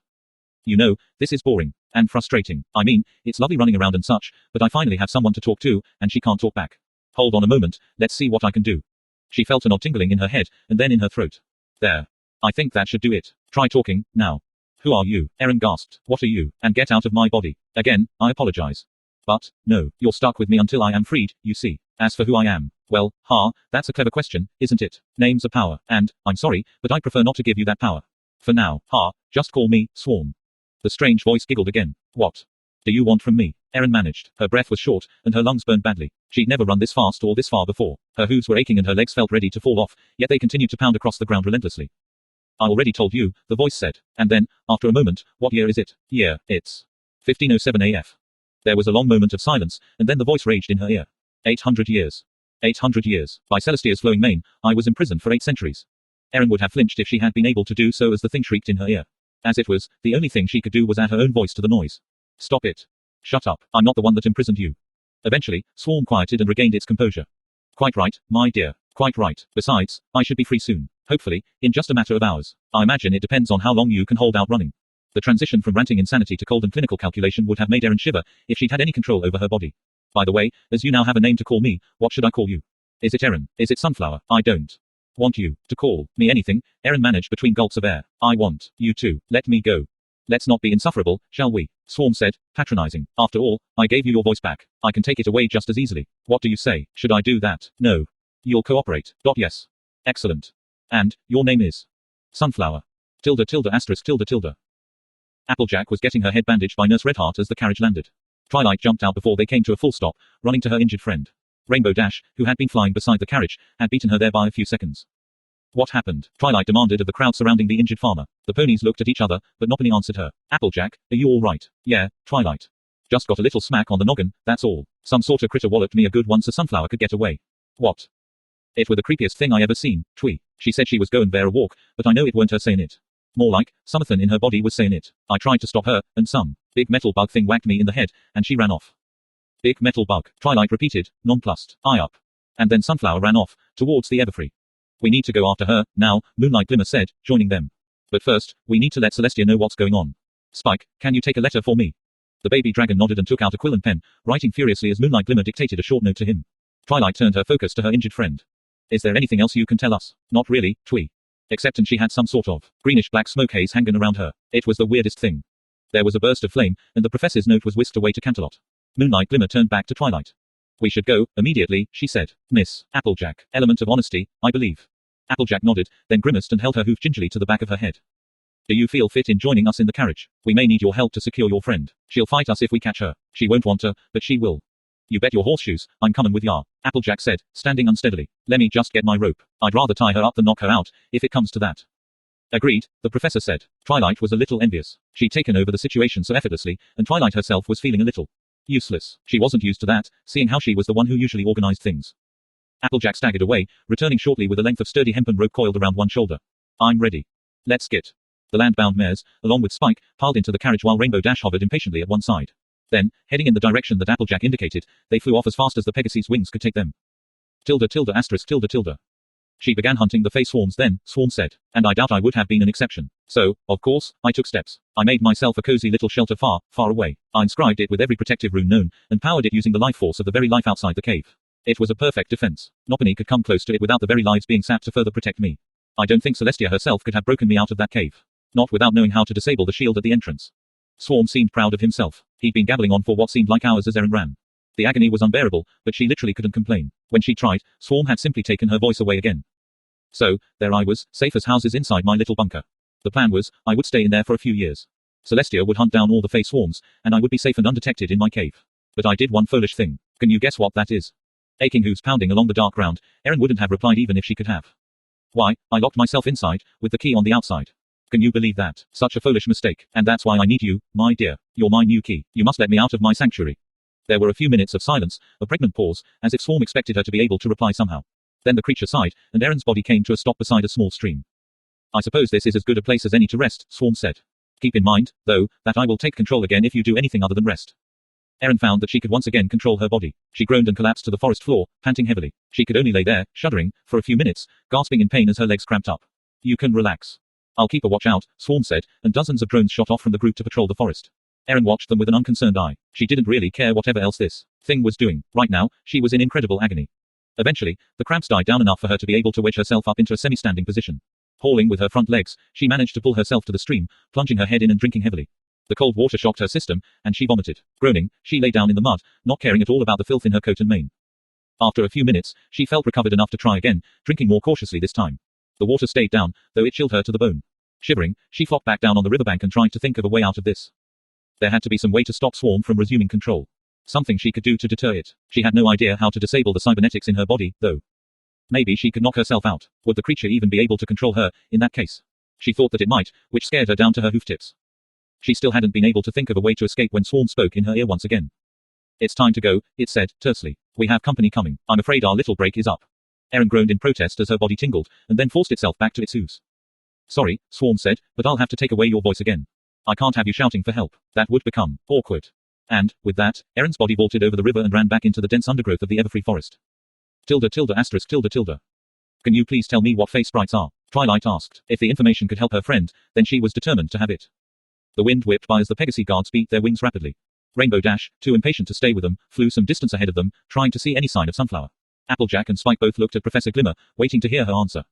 You know, this is boring. And frustrating. I mean, it's lovely running around and such, but I finally have someone to talk to, and she can't talk back. Hold on a moment, let's see what I can do. She felt a knot tingling in her head, and then in her throat. There. I think that should do it. Try talking, now. Who are you? Erin gasped. What are you? And get out of my body. Again, I apologize. But, no, you're stuck with me until I am freed, you see. As for who I am, well, that's a clever question, isn't it? Names are power, and, I'm sorry, but I prefer not to give you that power. For now, just call me, Swarm. The strange voice giggled again. What do you want from me? Erin managed. Her breath was short, and her lungs burned badly. She'd never run this fast or this far before. Her hooves were aching and her legs felt ready to fall off, yet they continued to pound across the ground relentlessly. I already told you, the voice said. And then, after a moment, what year is it? Yeah, it's 1507 AF. There was a long moment of silence, and then the voice raged in her ear. 800 years. 800 years. By Celestia's flowing mane, I was imprisoned for 8 centuries. Erin would have flinched if she had been able to do so as the thing shrieked in her ear. As it was, the only thing she could do was add her own voice to the noise. Stop it. Shut up. I'm not the one that imprisoned you. Eventually, Swarm quieted and regained its composure. Quite right, my dear. Quite right. Besides, I should be free soon. Hopefully, in just a matter of hours. I imagine it depends on how long you can hold out running. The transition from ranting insanity to cold and clinical calculation would have made Erin shiver if she'd had any control over her body. By the way, as you now have a name to call me, what should I call you? Is it Erin? Is it Sunflower? I don't want you to call me anything, Erin managed between gulps of air. I want you to let me go. Let's not be insufferable, shall we? Swarm said, patronizing. After all, I gave you your voice back. I can take it away just as easily. What do you say? Should I do that? No. You'll cooperate. Yes. Excellent. And, your name is? Sunflower. Tilde tilde asterisk tilde tilde. Applejack was getting her head bandaged by Nurse Redheart as the carriage landed. Twilight jumped out before they came to a full stop, running to her injured friend. Rainbow Dash, who had been flying beside the carriage, had beaten her there by a few seconds. What happened? Twilight demanded of the crowd surrounding the injured farmer. The ponies looked at each other, but nobody answered her. Applejack, are you all right? Yeah, Twilight. Just got a little smack on the noggin, that's all. Some sort of critter walloped me a good one so Sunflower could get away. What? It were the creepiest thing I ever seen, Twee. She said she was going there a walk, but I know it weren't her saying it. More like, something in her body was saying it. I tried to stop her, and some big metal bug thing whacked me in the head, and she ran off. Big metal bug, Twilight repeated, nonplussed. I up. And then Sunflower ran off, towards the Everfree. We need to go after her, now, Moonlight Glimmer said, joining them. But first, we need to let Celestia know what's going on. Spike, can you take a letter for me? The baby dragon nodded and took out a quill and pen, writing furiously as Moonlight Glimmer dictated a short note to him. Twilight turned her focus to her injured friend. Is there anything else you can tell us? Not really, Twee. Except she had some sort of greenish-black smoke haze hanging around her. It was the weirdest thing. There was a burst of flame, and the professor's note was whisked away to Canterlot. Moonlight Glimmer turned back to Twilight. We should go, immediately, she said. Miss Applejack, element of honesty, I believe. Applejack nodded, then grimaced and held her hoof gingerly to the back of her head. Do you feel fit in joining us in the carriage? We may need your help to secure your friend. She'll fight us if we catch her. She won't want to, but she will. You bet your horseshoes, I'm coming with ya, Applejack said, standing unsteadily. Let me just get my rope. I'd rather tie her up than knock her out, if it comes to that. Agreed, the professor said. Twilight was a little envious. She'd taken over the situation so effortlessly, and Twilight herself was feeling a little useless. She wasn't used to that, seeing how she was the one who usually organized things. Applejack staggered away, returning shortly with a length of sturdy hempen rope coiled around one shoulder. I'm ready. Let's get. The land-bound mares, along with Spike, piled into the carriage while Rainbow Dash hovered impatiently at one side. Then, heading in the direction that Applejack indicated, they flew off as fast as the Pegasus' wings could take them. Tilde tilde asterisk tilde tilde. She began hunting the Fae swarms then, Swarm said, and I doubt I would have been an exception. So, of course, I took steps. I made myself a cozy little shelter far, far away. I inscribed it with every protective rune known, and powered it using the life force of the very life outside the cave. It was a perfect defense. Nobody could come close to it without the very lives being sapped to further protect me. I don't think Celestia herself could have broken me out of that cave. Not without knowing how to disable the shield at the entrance. Swarm seemed proud of himself. He'd been gabbling on for what seemed like hours as Erin ran. The agony was unbearable, but she literally couldn't complain. When she tried, Swarm had simply taken her voice away again. So, there I was, safe as houses inside my little bunker. The plan was, I would stay in there for a few years. Celestia would hunt down all the Fae swarms, and I would be safe and undetected in my cave. But I did one foolish thing. Can you guess what that is? Aching hooves pounding along the dark ground, Erin wouldn't have replied even if she could have. Why, I locked myself inside, with the key on the outside. Can you believe that? Such a foolish mistake. And that's why I need you, my dear. You're my new key. You must let me out of my sanctuary. There were a few minutes of silence, a pregnant pause, as if Swarm expected her to be able to reply somehow. Then the creature sighed, and Erin's body came to a stop beside a small stream. I suppose this is as good a place as any to rest, Swarm said. Keep in mind, though, that I will take control again if you do anything other than rest. Erin found that she could once again control her body. She groaned and collapsed to the forest floor, panting heavily. She could only lay there, shuddering, for a few minutes, gasping in pain as her legs cramped up. You can relax. I'll keep a watch out, Swarm said, and dozens of drones shot off from the group to patrol the forest. Erin watched them with an unconcerned eye. She didn't really care whatever else this thing was doing. Right now, she was in incredible agony. Eventually, the cramps died down enough for her to be able to wedge herself up into a semi-standing position. Hauling with her front legs, she managed to pull herself to the stream, plunging her head in and drinking heavily. The cold water shocked her system, and she vomited. Groaning, she lay down in the mud, not caring at all about the filth in her coat and mane. After a few minutes, she felt recovered enough to try again, drinking more cautiously this time. The water stayed down, though it chilled her to the bone. Shivering, she flopped back down on the riverbank and tried to think of a way out of this. There had to be some way to stop Swarm from resuming control. Something she could do to deter it. She had no idea how to disable the cybernetics in her body, though. Maybe she could knock herself out. Would the creature even be able to control her, in that case? She thought that it might, which scared her down to her hoof tips. She still hadn't been able to think of a way to escape when Swarm spoke in her ear once again. It's time to go, it said, tersely. We have company coming. I'm afraid our little break is up. Erin groaned in protest as her body tingled, and then forced itself back to its ooze. Sorry, Swarm said, but I'll have to take away your voice again. I can't have you shouting for help. That would become awkward. And, with that, Erin's body vaulted over the river and ran back into the dense undergrowth of the everfree forest. Tilde tilde asterisk tilde tilde. Can you please tell me what face sprites are? Twilight asked. If the information could help her friend, then she was determined to have it. The wind whipped by as the Pegasus guards beat their wings rapidly. Rainbow Dash, too impatient to stay with them, flew some distance ahead of them, trying to see any sign of Sunflower. Applejack and Spike both looked at Professor Glimmer, waiting to hear her answer.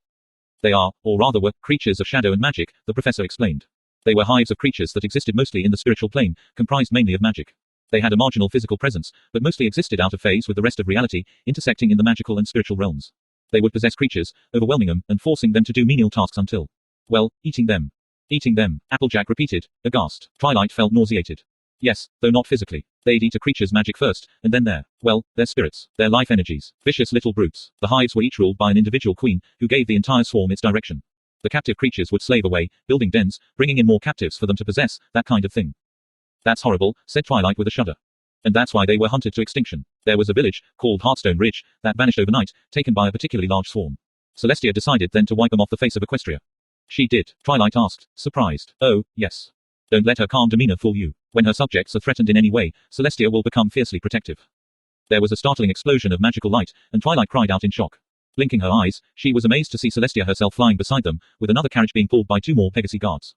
They are, or rather were, creatures of shadow and magic, the professor explained. They were hives of creatures that existed mostly in the spiritual plane, comprised mainly of magic. They had a marginal physical presence, but mostly existed out of phase with the rest of reality, intersecting in the magical and spiritual realms. They would possess creatures, overwhelming them, and forcing them to do menial tasks until, well, eating them. Eating them, Applejack repeated, aghast. Twilight felt nauseated. Yes, though not physically. They'd eat a creature's magic first, and then their spirits, their life energies. Vicious little brutes. The hives were each ruled by an individual queen, who gave the entire swarm its direction. The captive creatures would slave away, building dens, bringing in more captives for them to possess, that kind of thing. That's horrible, said Twilight with a shudder. And that's why they were hunted to extinction. There was a village, called Heartstone Ridge, that vanished overnight, taken by a particularly large swarm. Celestia decided then to wipe them off the face of Equestria. She did, Twilight asked, surprised. Oh, yes. Don't let her calm demeanor fool you. When her subjects are threatened in any way, Celestia will become fiercely protective. There was a startling explosion of magical light, and Twilight cried out in shock. Blinking her eyes, she was amazed to see Celestia herself flying beside them, with another carriage being pulled by two more Pegasus guards.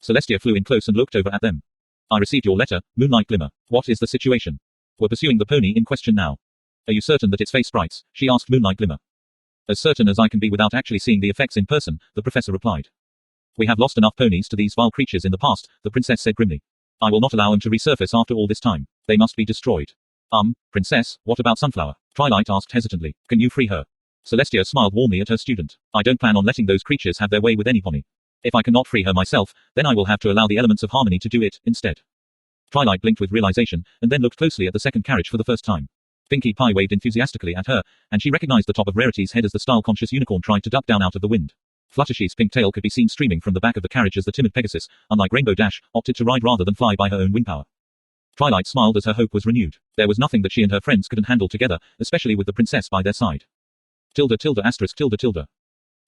Celestia flew in close and looked over at them. I received your letter, Moonlight Glimmer. What is the situation? We're pursuing the pony in question now. Are you certain that it's face sprites? She asked Moonlight Glimmer. As certain as I can be without actually seeing the effects in person, the professor replied. We have lost enough ponies to these vile creatures in the past, the princess said grimly. I will not allow them to resurface after all this time. They must be destroyed. Princess, what about Sunflower? Twilight asked hesitantly. Can you free her? Celestia smiled warmly at her student. I don't plan on letting those creatures have their way with any pony. If I cannot free her myself, then I will have to allow the elements of harmony to do it, instead. Twilight blinked with realization, and then looked closely at the second carriage for the first time. Pinkie Pie waved enthusiastically at her, and she recognized the top of Rarity's head as the style-conscious unicorn tried to duck down out of the wind. Fluttershy's pink tail could be seen streaming from the back of the carriage as the timid Pegasus, unlike Rainbow Dash, opted to ride rather than fly by her own wing power. Twilight smiled as her hope was renewed. There was nothing that she and her friends couldn't handle together, especially with the princess by their side. Tilde tilde asterisk tilde tilde.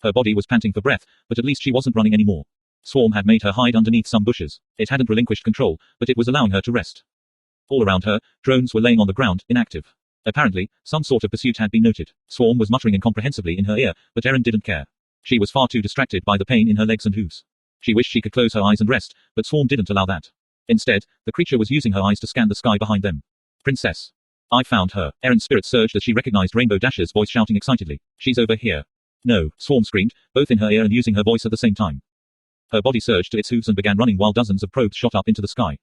Her body was panting for breath, but at least she wasn't running anymore. Swarm had made her hide underneath some bushes. It hadn't relinquished control, but it was allowing her to rest. All around her, drones were laying on the ground, inactive. Apparently, some sort of pursuit had been noted. Swarm was muttering incomprehensibly in her ear, but Erin didn't care. She was far too distracted by the pain in her legs and hooves. She wished she could close her eyes and rest, but Swarm didn't allow that. Instead, the creature was using her eyes to scan the sky behind them. Princess. I found her. Erin's spirit surged as she recognized Rainbow Dash's voice shouting excitedly. She's over here. No, Swarm screamed, both in her ear and using her voice at the same time. Her body surged to its hooves and began running while dozens of probes shot up into the sky.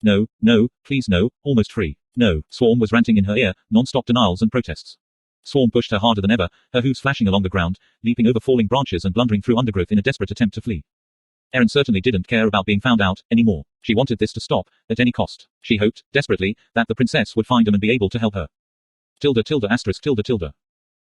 No, no, please no, almost free. No, Swarm was ranting in her ear, non-stop denials and protests. Swarm pushed her harder than ever, her hooves flashing along the ground, leaping over falling branches and blundering through undergrowth in a desperate attempt to flee. Erin certainly didn't care about being found out anymore. She wanted this to stop, at any cost. She hoped, desperately, that the princess would find them and be able to help her. Tilde tilde asterisk tilde tilde.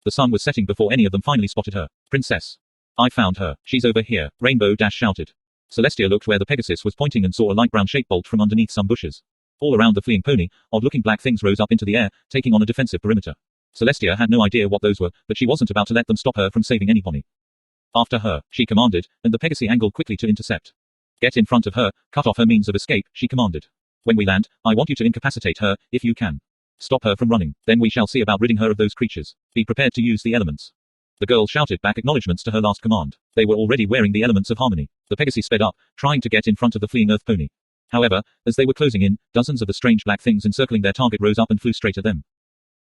The sun was setting before any of them finally spotted her. Princess. I found her. She's over here, Rainbow Dash shouted. Celestia looked where the Pegasus was pointing and saw a light brown shape bolt from underneath some bushes. All around the fleeing pony, odd-looking black things rose up into the air, taking on a defensive perimeter. Celestia had no idea what those were, but she wasn't about to let them stop her from saving any pony. After her, she commanded, and the Pegasus angled quickly to intercept. Get in front of her, cut off her means of escape, she commanded. When we land, I want you to incapacitate her, if you can. Stop her from running, then we shall see about ridding her of those creatures. Be prepared to use the elements. The girl shouted back acknowledgments to her last command. They were already wearing the elements of harmony. The Pegasus sped up, trying to get in front of the fleeing Earth pony. However, as they were closing in, dozens of the strange black things encircling their target rose up and flew straight at them.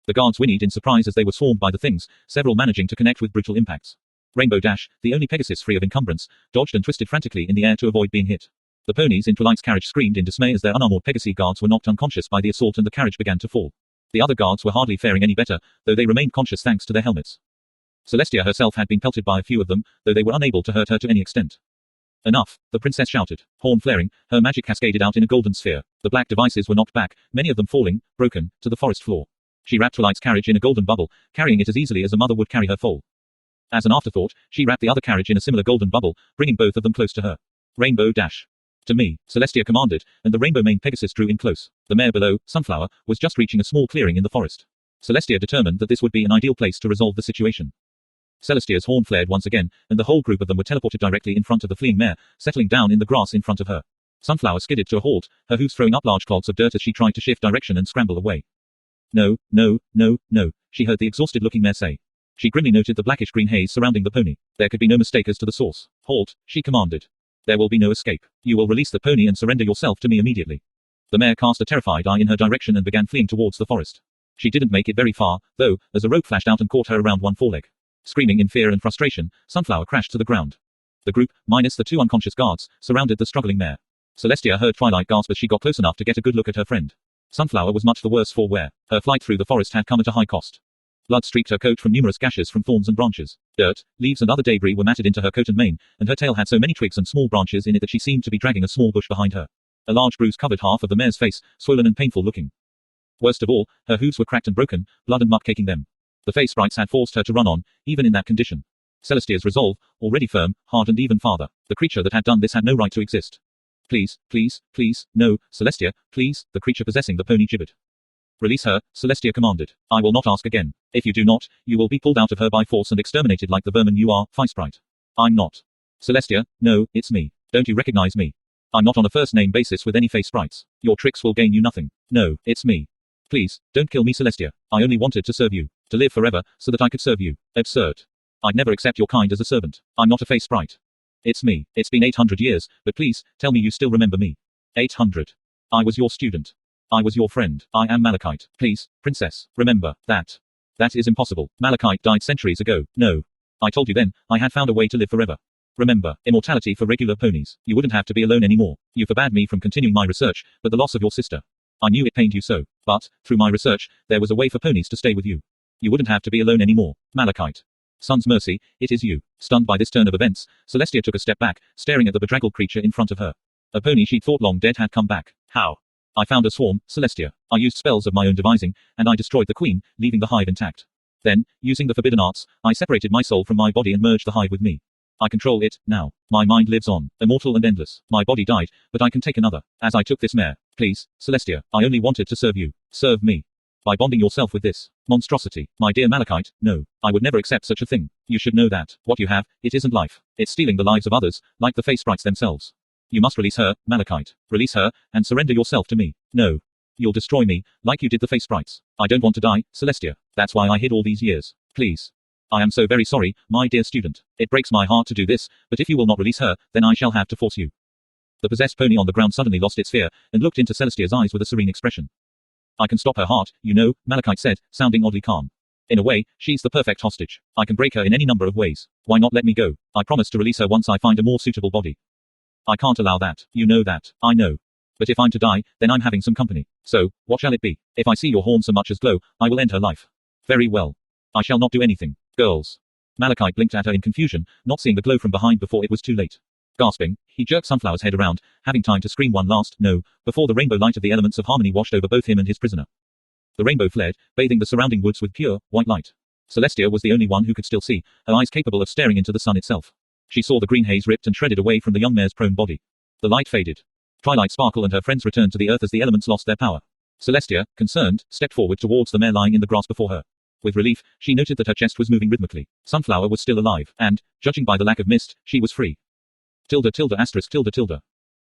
The guards whinnied in surprise as they were swarmed by the things, several managing to connect with brutal impacts. Rainbow Dash, the only Pegasus free of encumbrance, dodged and twisted frantically in the air to avoid being hit. The ponies in Twilight's carriage screamed in dismay as their unarmored Pegasi guards were knocked unconscious by the assault and the carriage began to fall. The other guards were hardly faring any better, though they remained conscious thanks to their helmets. Celestia herself had been pelted by a few of them, though they were unable to hurt her to any extent. Enough, the princess shouted. Horn flaring, her magic cascaded out in a golden sphere. The black devices were knocked back, many of them falling, broken, to the forest floor. She wrapped Twilight's carriage in a golden bubble, carrying it as easily as a mother would carry her foal. As an afterthought, she wrapped the other carriage in a similar golden bubble, bringing both of them close to her. Rainbow Dash. To me, Celestia commanded, and the rainbow-maned Pegasus drew in close. The mare below, Sunflower, was just reaching a small clearing in the forest. Celestia determined that this would be an ideal place to resolve the situation. Celestia's horn flared once again, and the whole group of them were teleported directly in front of the fleeing mare, settling down in the grass in front of her. Sunflower skidded to a halt, her hooves throwing up large clods of dirt as she tried to shift direction and scramble away. No, no, no, no, she heard the exhausted-looking mare say. She grimly noted the blackish-green haze surrounding the pony. There could be no mistake as to the source. Halt, she commanded. There will be no escape. You will release the pony and surrender yourself to me immediately. The mare cast a terrified eye in her direction and began fleeing towards the forest. She didn't make it very far, though, as a rope flashed out and caught her around one foreleg. Screaming in fear and frustration, Sunflower crashed to the ground. The group, minus the two unconscious guards, surrounded the struggling mare. Celestia heard Twilight gasp as she got close enough to get a good look at her friend. Sunflower was much the worse for wear. Her flight through the forest had come at a high cost. Blood streaked her coat from numerous gashes from thorns and branches. Dirt, leaves and other debris were matted into her coat and mane, and her tail had so many twigs and small branches in it that she seemed to be dragging a small bush behind her. A large bruise covered half of the mare's face, swollen and painful looking. Worst of all, her hooves were cracked and broken, blood and muck caking them. The face sprites had forced her to run on, even in that condition. Celestia's resolve, already firm, hardened even farther. The creature that had done this had no right to exist. Please, please, please, no, Celestia, please, the creature possessing the pony gibbered. Release her, Celestia commanded. I will not ask again. If you do not, you will be pulled out of her by force and exterminated like the vermin you are, Fire Sprite. I'm not. Celestia, no, it's me. Don't you recognize me? I'm not on a first-name basis with any face sprites. Your tricks will gain you nothing. No, it's me. Please, don't kill me, Celestia. I only wanted to serve you. To live forever, so that I could serve you. Absurd. I'd never accept your kind as a servant. I'm not a face sprite. It's me. It's been 800 years, but please, tell me you still remember me. 800. I was your student. I was your friend. I am Malachite. Please, princess, remember that. That is impossible. Malachite died centuries ago. No. I told you then, I had found a way to live forever. Remember, immortality for regular ponies. You wouldn't have to be alone anymore. You forbade me from continuing my research, but the loss of your sister. I knew it pained you so. But, through my research, there was a way for ponies to stay with you. You wouldn't have to be alone anymore. Malachite. Sun's mercy, it is you. Stunned by this turn of events, Celestia took a step back, staring at the bedraggled creature in front of her. A pony she'd thought long dead had come back. How? I found a swarm, Celestia. I used spells of my own devising, and I destroyed the queen, leaving the hive intact. Then, using the forbidden arts, I separated my soul from my body and merged the hive with me. I control it, now. My mind lives on, immortal and endless. My body died, but I can take another. As I took this mare. Please, Celestia, I only wanted to serve you. Serve me. By bonding yourself with this monstrosity. My dear Malachite, no. I would never accept such a thing. You should know that. What you have, it isn't life. It's stealing the lives of others, like the face sprites themselves. You must release her, Malachite. Release her, and surrender yourself to me. No. You'll destroy me, like you did the face sprites. I don't want to die, Celestia. That's why I hid all these years. Please. I am so very sorry, my dear student. It breaks my heart to do this, but if you will not release her, then I shall have to force you. The possessed pony on the ground suddenly lost its fear, and looked into Celestia's eyes with a serene expression. I can stop her heart, you know, Malachite said, sounding oddly calm. In a way, she's the perfect hostage. I can break her in any number of ways. Why not let me go? I promise to release her once I find a more suitable body. I can't allow that. You know that. I know. But if I'm to die, then I'm having some company. So, what shall it be? If I see your horn so much as glow, I will end her life. Very well. I shall not do anything. Girls. Malachite blinked at her in confusion, not seeing the glow from behind before it was too late. Gasping, he jerked Sunflower's head around, having time to scream one last no, before the rainbow light of the elements of harmony washed over both him and his prisoner. The rainbow flared, bathing the surrounding woods with pure, white light. Celestia was the only one who could still see, her eyes capable of staring into the sun itself. She saw the green haze ripped and shredded away from the young mare's prone body. The light faded. Twilight Sparkle and her friends returned to the earth as the elements lost their power. Celestia, concerned, stepped forward towards the mare lying in the grass before her. With relief, she noted that her chest was moving rhythmically. Sunflower was still alive, and, judging by the lack of mist, she was free. Tilde tilde asterisk tilde tilde.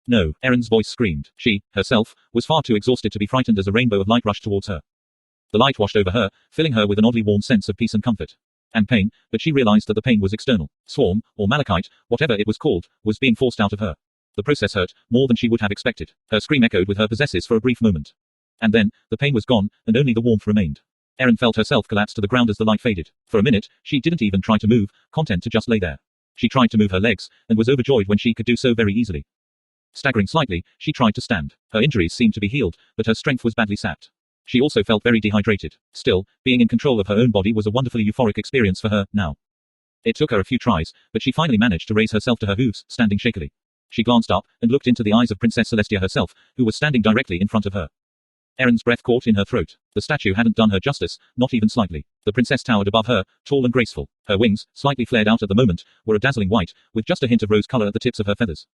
No, Erin's voice screamed. She, herself, was far too exhausted to be frightened as a rainbow of light rushed towards her. The light washed over her, filling her with an oddly warm sense of peace and comfort. And pain, but she realized that the pain was external. Swarm, or Malachite, whatever it was called, was being forced out of her. The process hurt, more than she would have expected. Her scream echoed with her possesses for a brief moment. And then, the pain was gone, and only the warmth remained. Erin felt herself collapse to the ground as the light faded. For a minute, she didn't even try to move, content to just lay there. She tried to move her legs, and was overjoyed when she could do so very easily. Staggering slightly, she tried to stand. Her injuries seemed to be healed, but her strength was badly sapped. She also felt very dehydrated. Still, being in control of her own body was a wonderfully euphoric experience for her, now. It took her a few tries, but she finally managed to raise herself to her hooves, standing shakily. She glanced up, and looked into the eyes of Princess Celestia herself, who was standing directly in front of her. Erin's breath caught in her throat. The statue hadn't done her justice, not even slightly. The princess towered above her, tall and graceful. Her wings, slightly flared out at the moment, were a dazzling white, with just a hint of rose color at the tips of her feathers.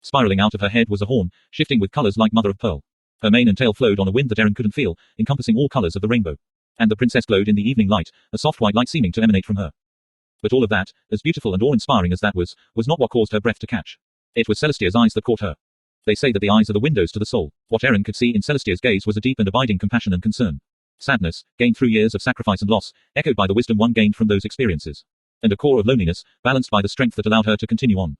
Spiraling out of her head was a horn, shifting with colors like mother of pearl. Her mane and tail flowed on a wind that Erin couldn't feel, encompassing all colors of the rainbow. And the princess glowed in the evening light, a soft white light seeming to emanate from her. But all of that, as beautiful and awe-inspiring as that was not what caused her breath to catch. It was Celestia's eyes that caught her. They say that the eyes are the windows to the soul. What Erin could see in Celestia's gaze was a deep and abiding compassion and concern. Sadness, gained through years of sacrifice and loss, echoed by the wisdom one gained from those experiences. And a core of loneliness, balanced by the strength that allowed her to continue on.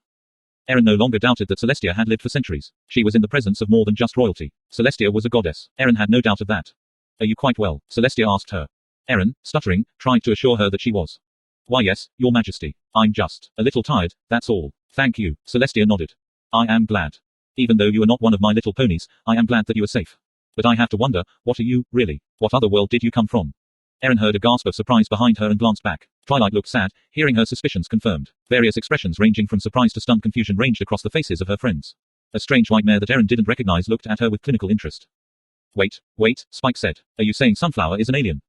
Erin no longer doubted that Celestia had lived for centuries. She was in the presence of more than just royalty. Celestia was a goddess. Erin had no doubt of that. Are you quite well? Celestia asked her. Erin, stuttering, tried to assure her that she was. Why yes, your majesty. I'm just a little tired, that's all. Thank you. Celestia nodded. I am glad. Even though you are not one of my little ponies, I am glad that you are safe. But I have to wonder, what are you, really? What other world did you come from? Erin heard a gasp of surprise behind her and glanced back. Twilight looked sad, hearing her suspicions confirmed. Various expressions ranging from surprise to stunned confusion ranged across the faces of her friends. A strange white mare that Erin didn't recognize looked at her with clinical interest. Wait, Spike said. Are you saying Sunflower is an alien?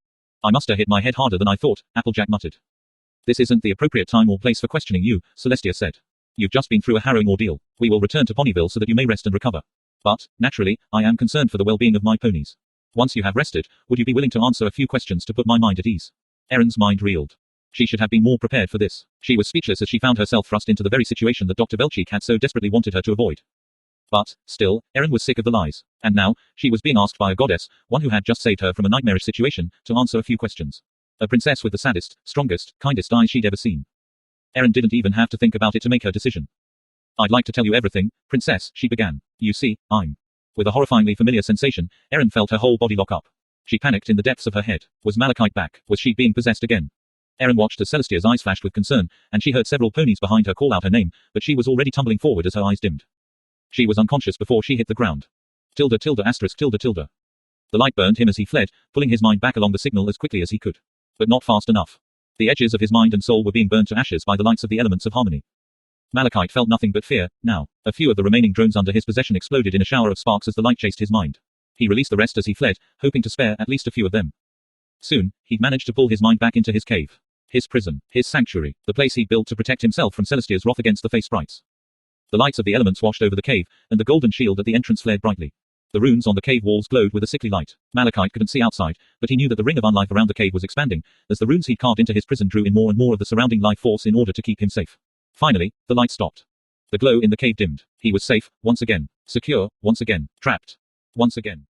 I must have hit my head harder than I thought, Applejack muttered. This isn't the appropriate time or place for questioning you, Celestia said. You've just been through a harrowing ordeal. We will return to Ponyville so that you may rest and recover. But, naturally, I am concerned for the well-being of my ponies. Once you have rested, would you be willing to answer a few questions to put my mind at ease? Erin's mind reeled. She should have been more prepared for this. She was speechless as she found herself thrust into the very situation that Dr. Velchik had so desperately wanted her to avoid. But, still, Erin was sick of the lies. And now, she was being asked by a goddess, one who had just saved her from a nightmarish situation, to answer a few questions. A princess with the saddest, strongest, kindest eyes she'd ever seen. Erin didn't even have to think about it to make her decision. I'd like to tell you everything, princess, she began. You see, I'm. With a horrifyingly familiar sensation, Erin felt her whole body lock up. She panicked in the depths of her head. Was Malachite back? Was she being possessed again? Erin watched as Celestia's eyes flashed with concern, and she heard several ponies behind her call out her name, but she was already tumbling forward as her eyes dimmed. She was unconscious before she hit the ground. Tilde tilde asterisk tilde tilde. The light burned him as he fled, pulling his mind back along the signal as quickly as he could. But not fast enough. The edges of his mind and soul were being burned to ashes by the lights of the elements of harmony. Malachite felt nothing but fear, now. A few of the remaining drones under his possession exploded in a shower of sparks as the light chased his mind. He released the rest as he fled, hoping to spare at least a few of them. Soon, he'd managed to pull his mind back into his cave. His prison, his sanctuary, the place he'd built to protect himself from Celestia's wrath against the face sprites. The lights of the elements washed over the cave, and the golden shield at the entrance flared brightly. The runes on the cave walls glowed with a sickly light. Malachite couldn't see outside, but he knew that the ring of unlife around the cave was expanding, as the runes he'd carved into his prison drew in more and more of the surrounding life force in order to keep him safe. Finally, the light stopped. The glow in the cave dimmed. He was safe, once again. Secure, once again. Trapped. Once again.